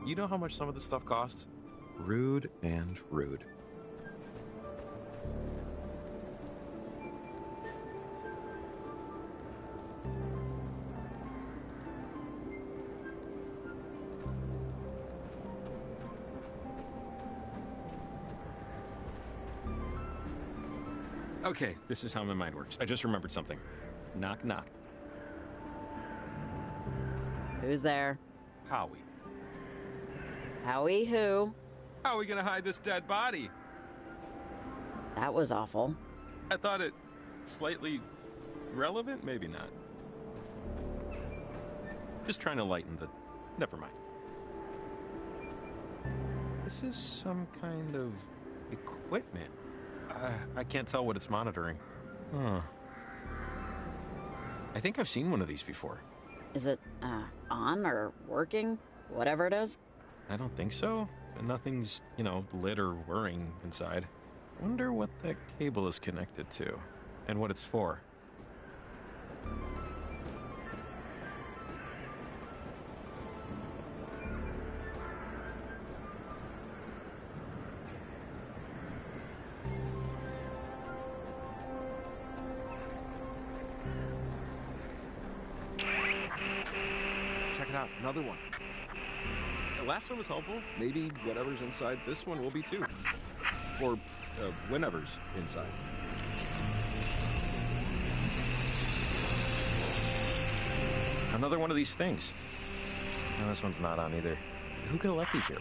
You know how much some of this stuff costs? Rude and rude. Okay, this is how my mind works. I just remembered something. Knock, knock. Who's there? Howie. Howie who? How are we gonna hide this dead body? That was awful. I thought it slightly relevant? Maybe not. Just trying to lighten the... Never mind. This is some kind of equipment. I can't tell what it's monitoring. Huh. I think I've seen one of these before. Is it, on or working? Whatever it is? I don't think so. Nothing's, lit or whirring inside. Wonder what that cable is connected to, and what it's for. Check it out, another one. The last one was helpful. Maybe whatever's inside this one will be too. Or whenever's inside. Another one of these things. No, this one's not on either. Who could have left these here?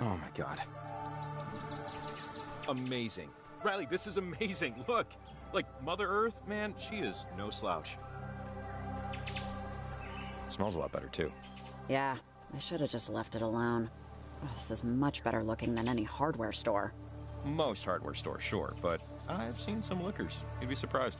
Oh my God. Amazing. Riley, this is amazing. Look, like Mother Earth, man, she is no slouch. Smells a lot better too. Yeah, I should have just left it alone. Oh, this is much better looking than any hardware store. Most hardware stores, sure, but I've seen some liquors. You'd be surprised.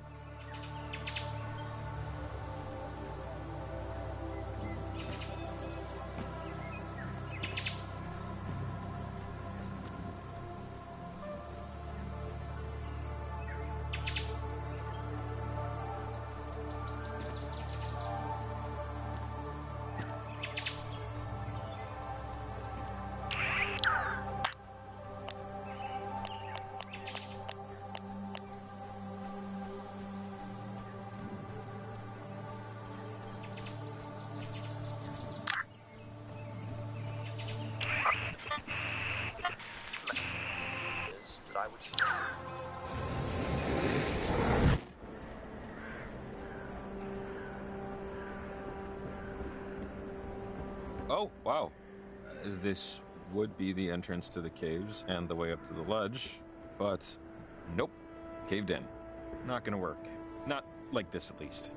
Oh, wow. This would be the entrance to the caves and the way up to the ledge, but nope, caved in. Not gonna work. Not like this, at least.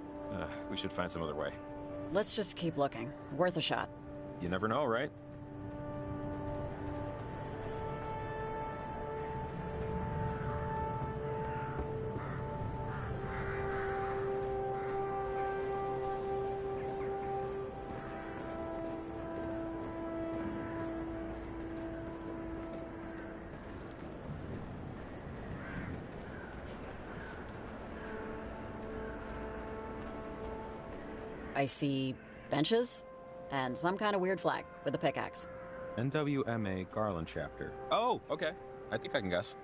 We should find some other way. Let's just keep looking. Worth a shot. You never know, right? I see benches and some kind of weird flag with a pickaxe. NWMA Garland chapter. Oh, okay. I think I can guess.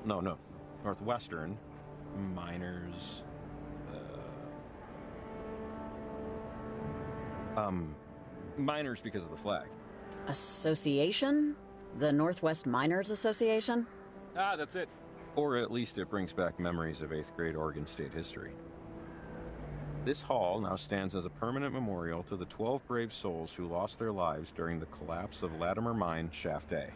No. Northwestern. Miners. Miners because of the flag. Association? The Northwest Miners Association? Ah, that's it. Or at least it brings back memories of 8th grade Oregon State history. This hall now stands as a permanent memorial to the 12 brave souls who lost their lives during the collapse of Latimer Mine Shaft A,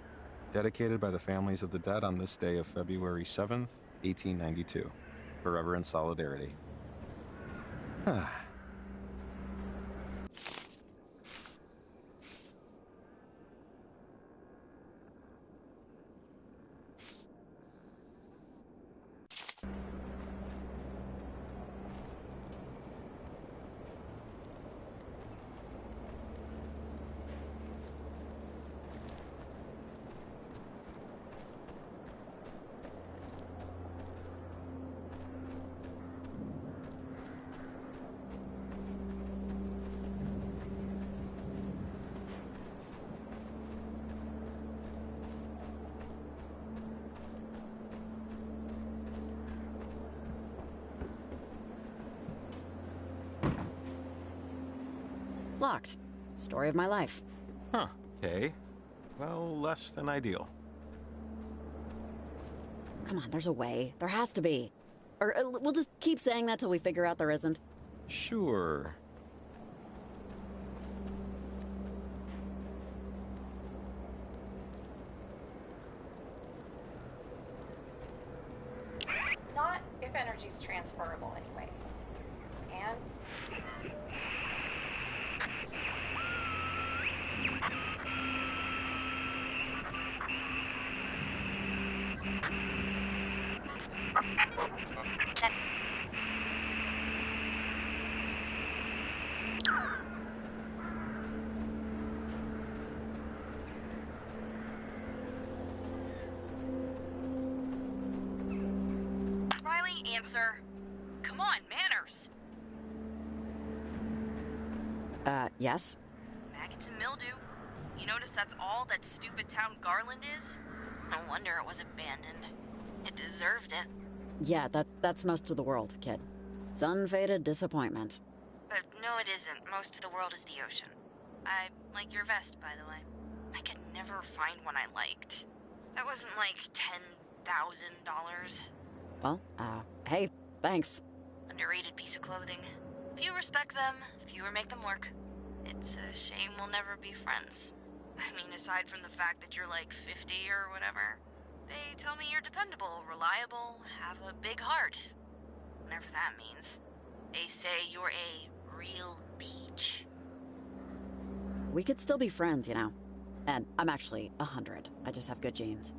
dedicated by the families of the dead on this day of February 7th, 1892. Forever in solidarity. Locked. Story of my life. Huh. Okay. Well, less than ideal. Come on, there's a way. There has to be. Or we'll just keep saying that till we figure out there isn't. Sure. Not if energy's transferable anyway. And... Riley, answer. Come on, manners. Yes? Maggots and mildew. You notice that's all that stupid town Garland is? No wonder it was abandoned. It deserved it. Yeah, that's most of the world, kid. It's unfaded disappointment. But no, it isn't. Most of the world is the ocean. I like your vest, by the way. I could never find one I liked. That wasn't like $10,000. Well, hey, thanks. Underrated piece of clothing. Few respect them, fewer make them work. It's a shame we'll never be friends. I mean, aside from the fact that you're like 50 or whatever, they tell me you're dependable, reliable, have a big heart. Whatever that means. They say you're a real peach. We could still be friends, you know. And I'm actually 100. I just have good genes.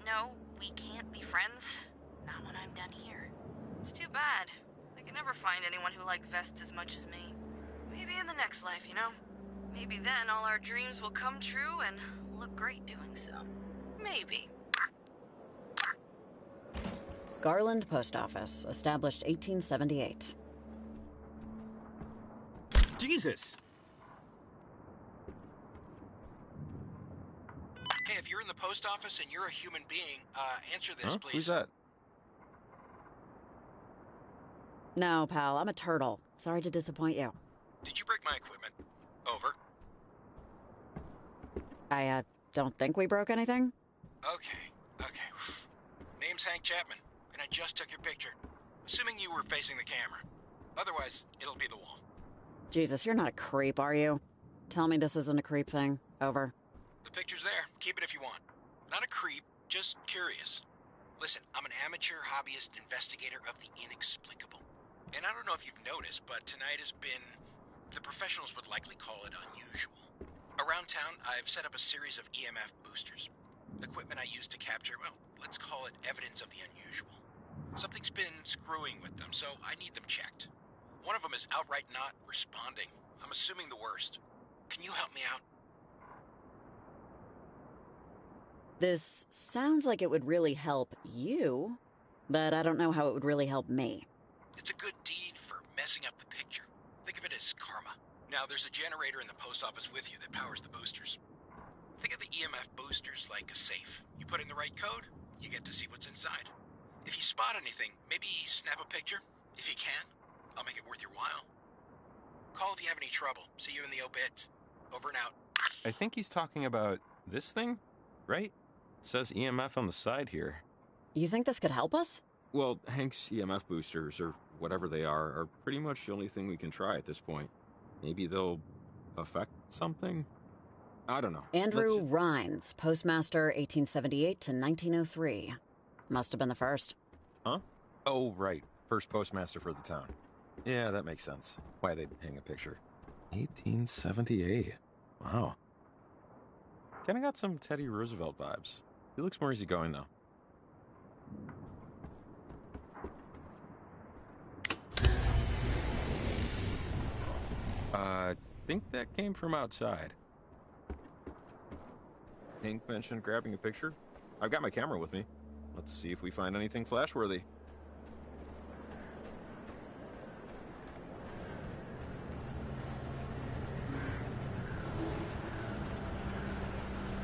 No, we can't be friends. Not when I'm done here. It's too bad. I can never find anyone who liked vests as much as me. Maybe in the next life, you know? Maybe then all our dreams will come true and look great doing so. Maybe. Garland Post Office, established 1878. Jesus! Hey, if you're in the post office and you're a human being, answer this, please. Who's that? No, pal, I'm a turtle. Sorry to disappoint you. Did you break my equipment? Over. I, don't think we broke anything. Okay. name's Hank Chapman, and I just took your picture. Assuming you were facing the camera. Otherwise, it'll be the wall. Jesus, you're not a creep, are you? Tell me this isn't a creep thing. Over. The picture's there. Keep it if you want. Not a creep, just curious. Listen, I'm an amateur hobbyist investigator of the inexplicable. And I don't know if you've noticed, but tonight has been... the professionals would likely call it unusual. Around town, I've set up a series of EMF boosters. Equipment I use to capture, well, let's call it evidence of the unusual. Something's been screwing with them, so I need them checked. One of them is outright not responding. I'm assuming the worst. Can you help me out? This sounds like it would really help you, but I don't know how it would really help me. It's a good deed for messing up the picture. Think of it as karma. Now, there's a generator in the post office with you that powers the boosters. Think of the EMF boosters like a safe. You put in the right code, you get to see what's inside. If you spot anything, maybe snap a picture. If you can, I'll make it worth your while. Call if you have any trouble. See you in the obit. Over and out. I think he's talking about this thing, right? It says EMF on the side here. You think this could help us? Well, Hank's EMF boosters, or whatever they are pretty much the only thing we can try at this point. Maybe they'll affect something? I don't know. Andrew Rhines, postmaster 1878 to 1903. Must have been the first. Huh? Oh, right. First postmaster for the town. Yeah, that makes sense. Why they'd hang a picture. 1878. Wow. Kinda got some Teddy Roosevelt vibes. He looks more easygoing, though. I think that came from outside. Hank mentioned grabbing a picture. I've got my camera with me. Let's see if we find anything flashworthy.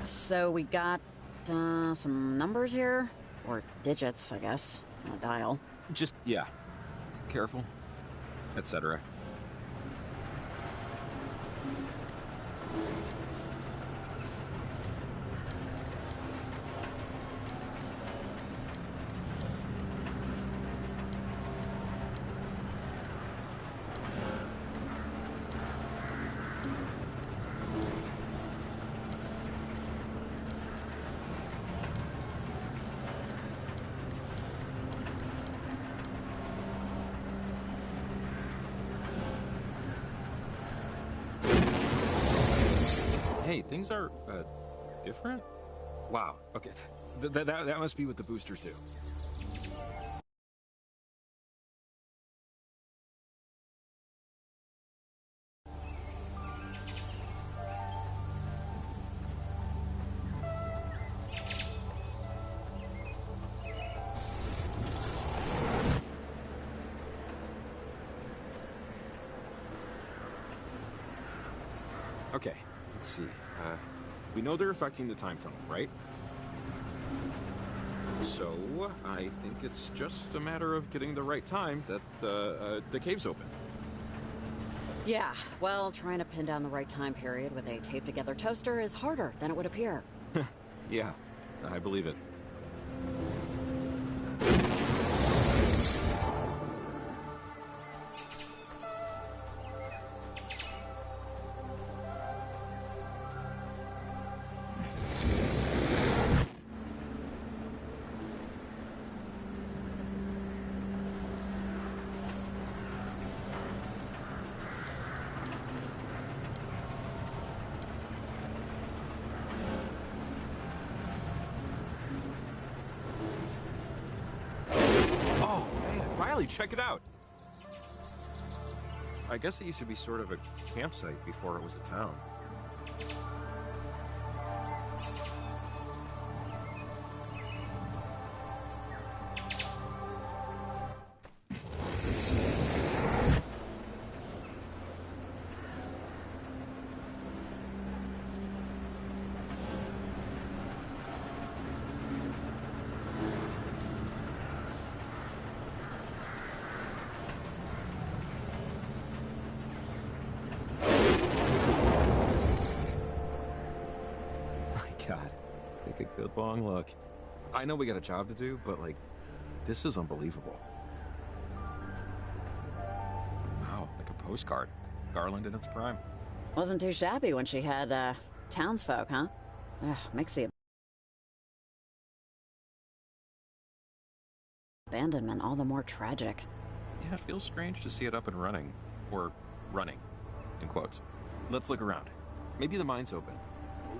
So we got some numbers here, or digits, I guess, on a dial. Just, yeah, careful, etc. Hey, things are, different? Wow, okay. That must be what the boosters do. Okay, let's see. We know they're affecting the time tunnel, right? So, I think it's just a matter of getting the right time that the cave's open. Yeah, well, trying to pin down the right time period with a taped-together toaster is harder than it would appear. Yeah, I believe it. Check it out. I guess it used to be sort of a campsite before it was a town. God, take a good long look. I know we got a job to do, but, like, this is unbelievable. Wow, like a postcard. Garland in its prime. Wasn't too shabby when she had, townsfolk, huh? Ugh, makes the abandonment all the more tragic. Yeah, it feels strange to see it up and running. Or running, in quotes. Let's look around. Maybe the mine's open.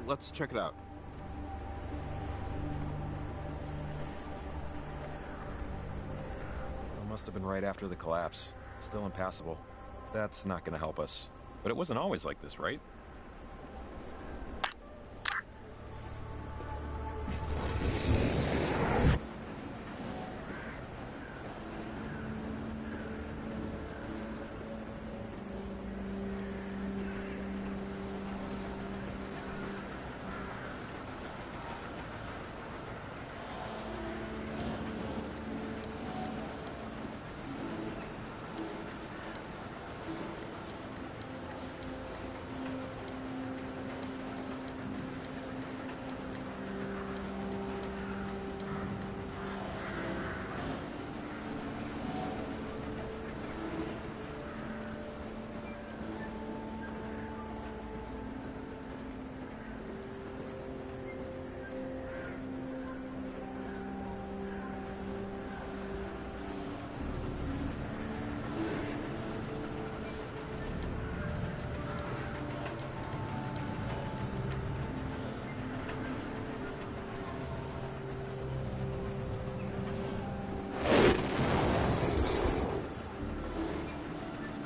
Let's check it out. It must have been right after the collapse. Still impassable. That's not gonna help us. But it wasn't always like this, right?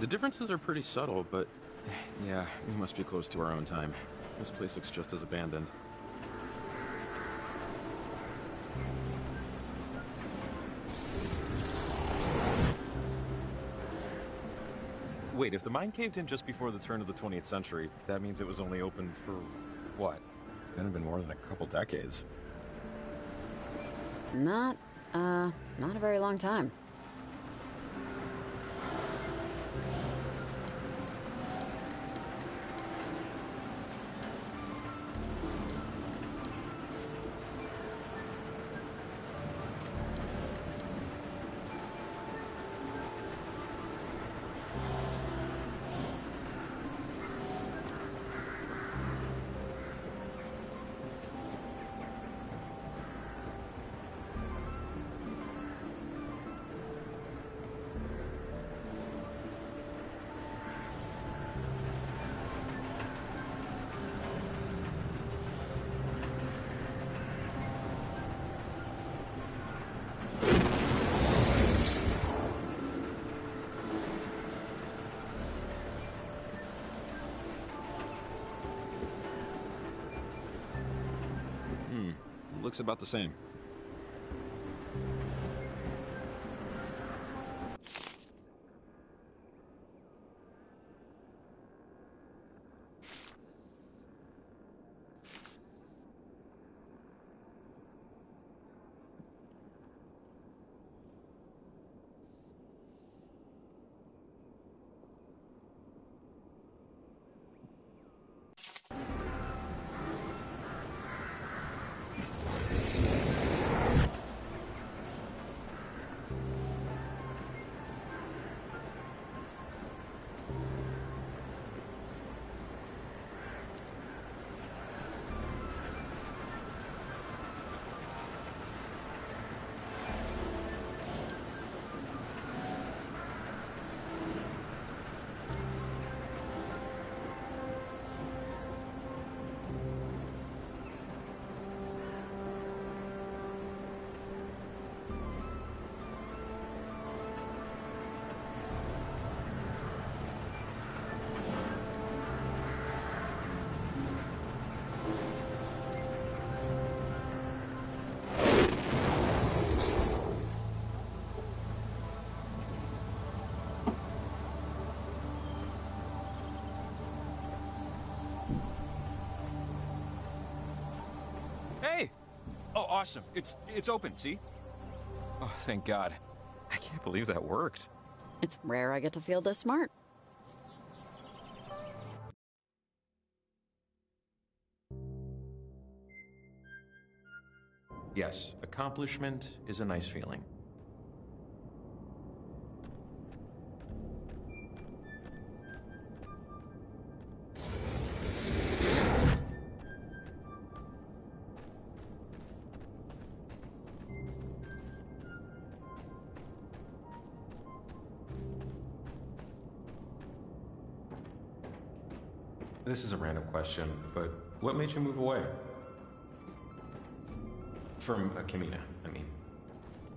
The differences are pretty subtle, but yeah, we must be close to our own time. This place looks just as abandoned. Wait, if the mine caved in just before the turn of the 20th century, that means it was only open for, what? Couldn't have been more than a couple decades. Not a very long time. Looks about the same. Hey! Oh, awesome. It's open, see? Oh, thank God. I can't believe that worked. It's rare I get to feel this smart. Yes, accomplishment is a nice feeling. This is a random question, but what made you move away? From Kamina, I mean.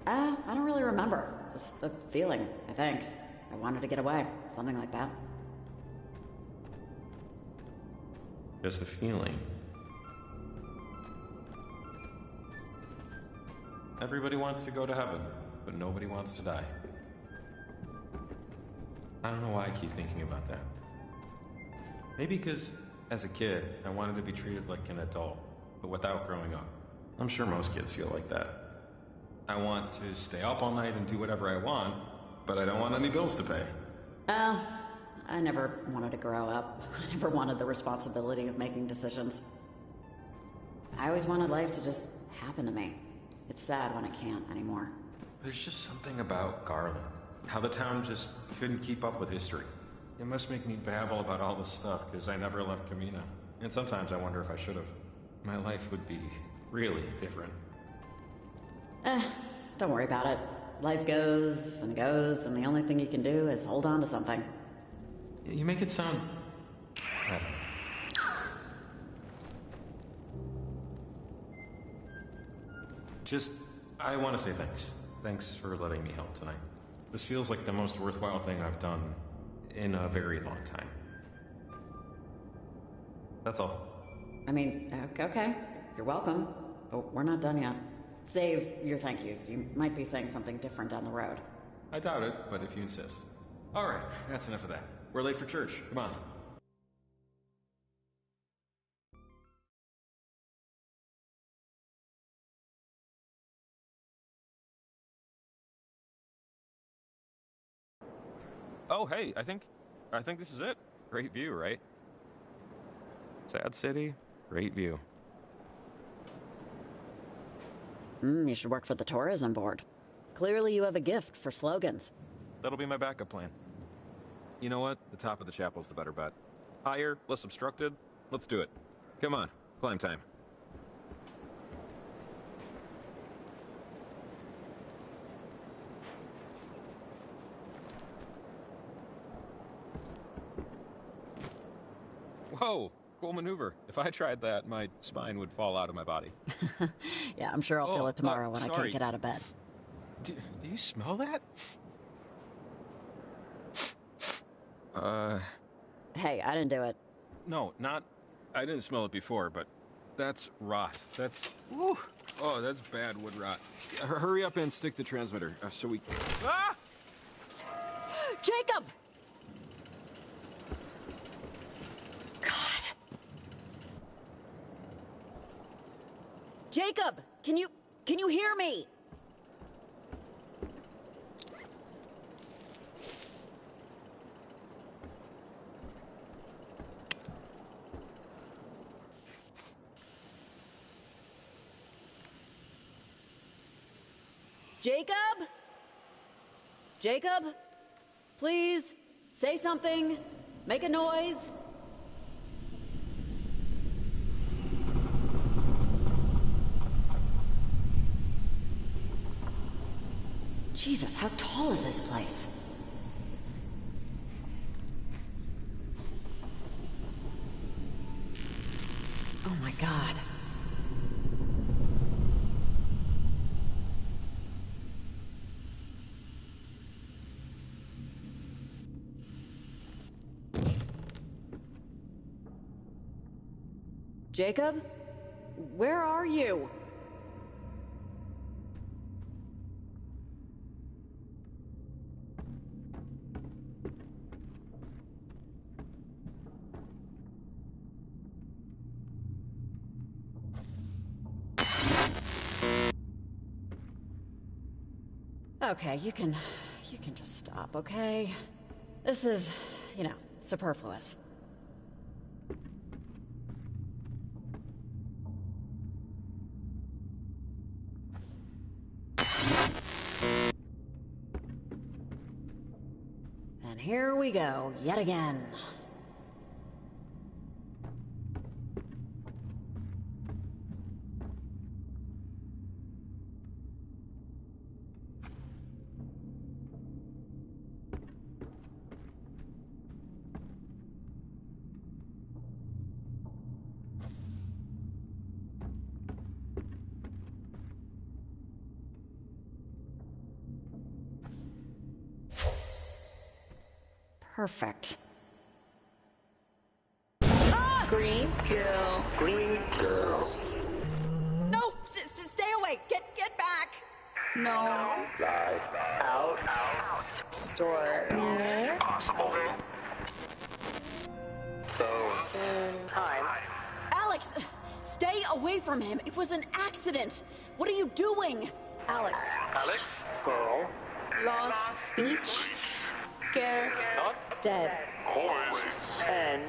I don't really remember. Just a feeling, I think. I wanted to get away. Something like that. Just a feeling. Everybody wants to go to heaven, but nobody wants to die. I don't know why I keep thinking about that. Maybe because, as a kid, I wanted to be treated like an adult, but without growing up. I'm sure most kids feel like that. I want to stay up all night and do whatever I want, but I don't want any bills to pay. I never wanted to grow up. I never wanted the responsibility of making decisions. I always wanted life to just happen to me. It's sad when it can't anymore. There's just something about Garland. How the town just couldn't keep up with history. It must make me babble about all this stuff, because I never left Kamina. And sometimes I wonder if I should have. My life would be really different. Don't worry about it. Life goes, and the only thing you can do is hold on to something. You make it sound... I don't know. Just, I want to say thanks. Thanks for letting me help tonight. This feels like the most worthwhile thing I've done in a very long time. That's all. I mean, okay. You're welcome. But we're not done yet. Save your thank yous. You might be saying something different down the road. I doubt it, but if you insist. Alright, that's enough of that. We're late for church. Come on. Oh, hey, I think this is it. Great view, right? Sad city, great view. You should work for the tourism board. Clearly you have a gift for slogans. That'll be my backup plan. You know what? The top of the chapel's the better bet. Higher, less obstructed. Let's do it. Come on, climb time. Whoa, cool maneuver. If I tried that, my spine would fall out of my body. Yeah, I'm sure I'll feel it tomorrow when I can't get out of bed. Do you smell that? Hey, I didn't do it. No, I didn't smell it before, but that's rot. That's... Woo, oh, that's bad wood rot. Hurry up and stick the transmitter, so we... Ah! Jacob! God. Jacob! Can you hear me? Jacob? Jacob? Please, say something. Make a noise. Jesus, how tall is this place? Oh my God. Jacob? Where are you? Okay, you can just stop, okay? This is, superfluous. And here we go, yet again. Perfect. Ah! Green girl. Green girl. No! Stay away! Get back! No. Lie. Out. Door. Possible. Time. Alex! Stay away from him! It was an accident! What are you doing? Alex. Alex. Girl. Lost beach. Care. Not Dead. always. And.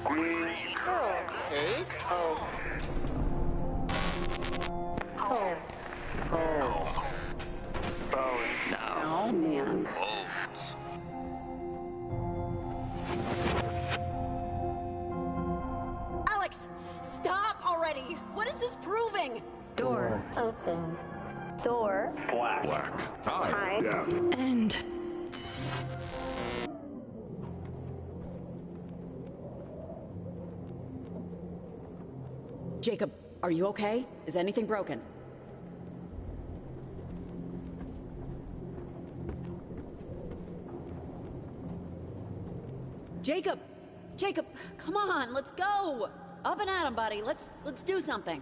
Green girl. Cake. Home. Home. Home. Bones. Oh, man. Bones. Alex! Stop already! What is this proving? Door. Open. Door. Black. Time. Death. End. Jacob, are you okay? Is anything broken? Jacob! Jacob, come on, let's go! Up and at 'em, buddy. Let's do something.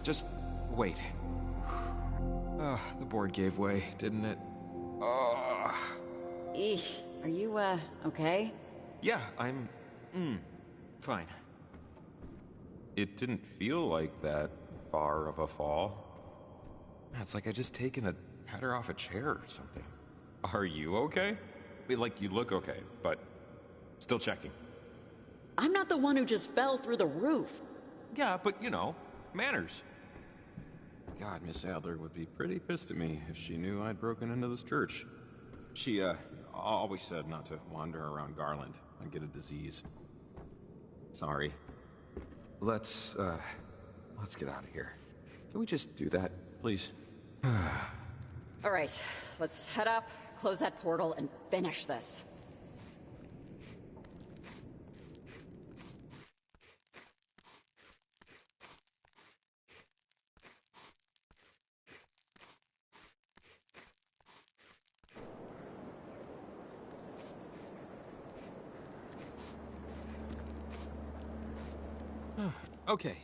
Just wait. The board gave way, didn't it? Eesh, are you, okay? Yeah, I'm, fine. It didn't feel like that far of a fall. It's like I just taken a header off a chair or something. Are you okay? Like, you look okay, but still checking. I'm not the one who just fell through the roof. Yeah, but, you know, manners. God, Miss Adler would be pretty pissed at me if she knew I'd broken into this church. She, always said not to wander around Garland and get a disease. Sorry. Let's get out of here. Can we just do that, please? All right, let's head up, close that portal, and finish this. Okay.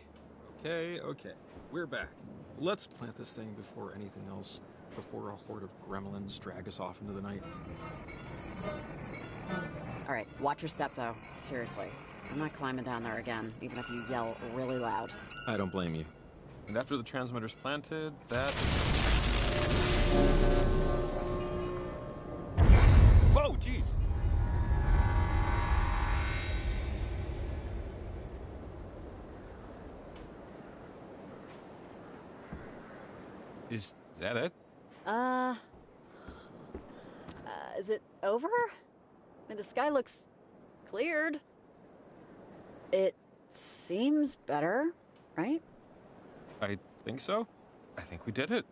We're back. Let's plant this thing before anything else, before a horde of gremlins drag us off into the night. All right, watch your step, though. Seriously. I'm not climbing down there again, even if you yell really loud. I don't blame you. And after the transmitter's planted, that... Whoa, jeez! Is that it? Is it over? I mean, the sky looks cleared. It seems better, right? I think so. I think we did it.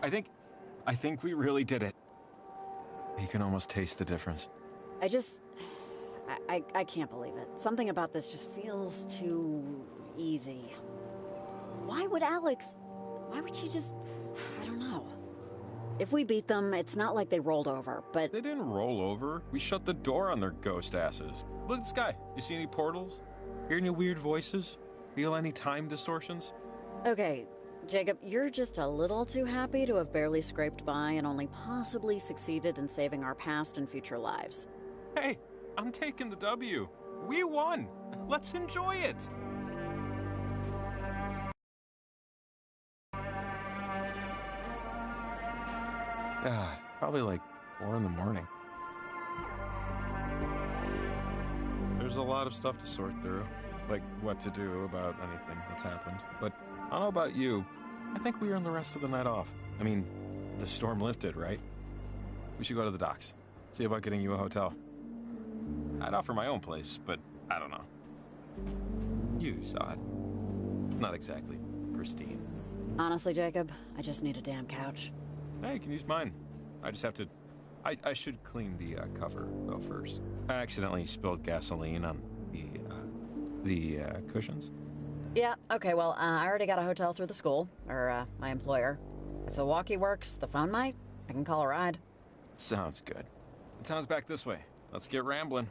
I think we really did it. You can almost taste the difference. I can't believe it. Something about this just feels too easy. Why would she just... I don't know. If we beat them, it's not like they rolled over, but... They didn't roll over. We shut the door on their ghost asses. Look at the sky. You see any portals? Hear any weird voices? Feel any time distortions? Okay, Jacob, you're just a little too happy to have barely scraped by and only possibly succeeded in saving our past and future lives. Hey, I'm taking the W. We won. Let's enjoy it. God, probably like 4 in the morning. There's a lot of stuff to sort through, like what to do about anything that's happened. But I don't know about you, I think we earned the rest of the night off. I mean, the storm lifted, right? We should go to the docks, see about getting you a hotel. I'd offer my own place, but I don't know. You saw it. Not exactly pristine. Honestly, Jacob, I just need a damn couch. Hey, you can use mine. I just have to... I should clean the cover, though, first. I accidentally spilled gasoline on the cushions. Yeah, okay, well, I already got a hotel through the school, or my employer. If the walkie works, the phone might. I can call a ride. Sounds good. The town's back this way. Let's get rambling.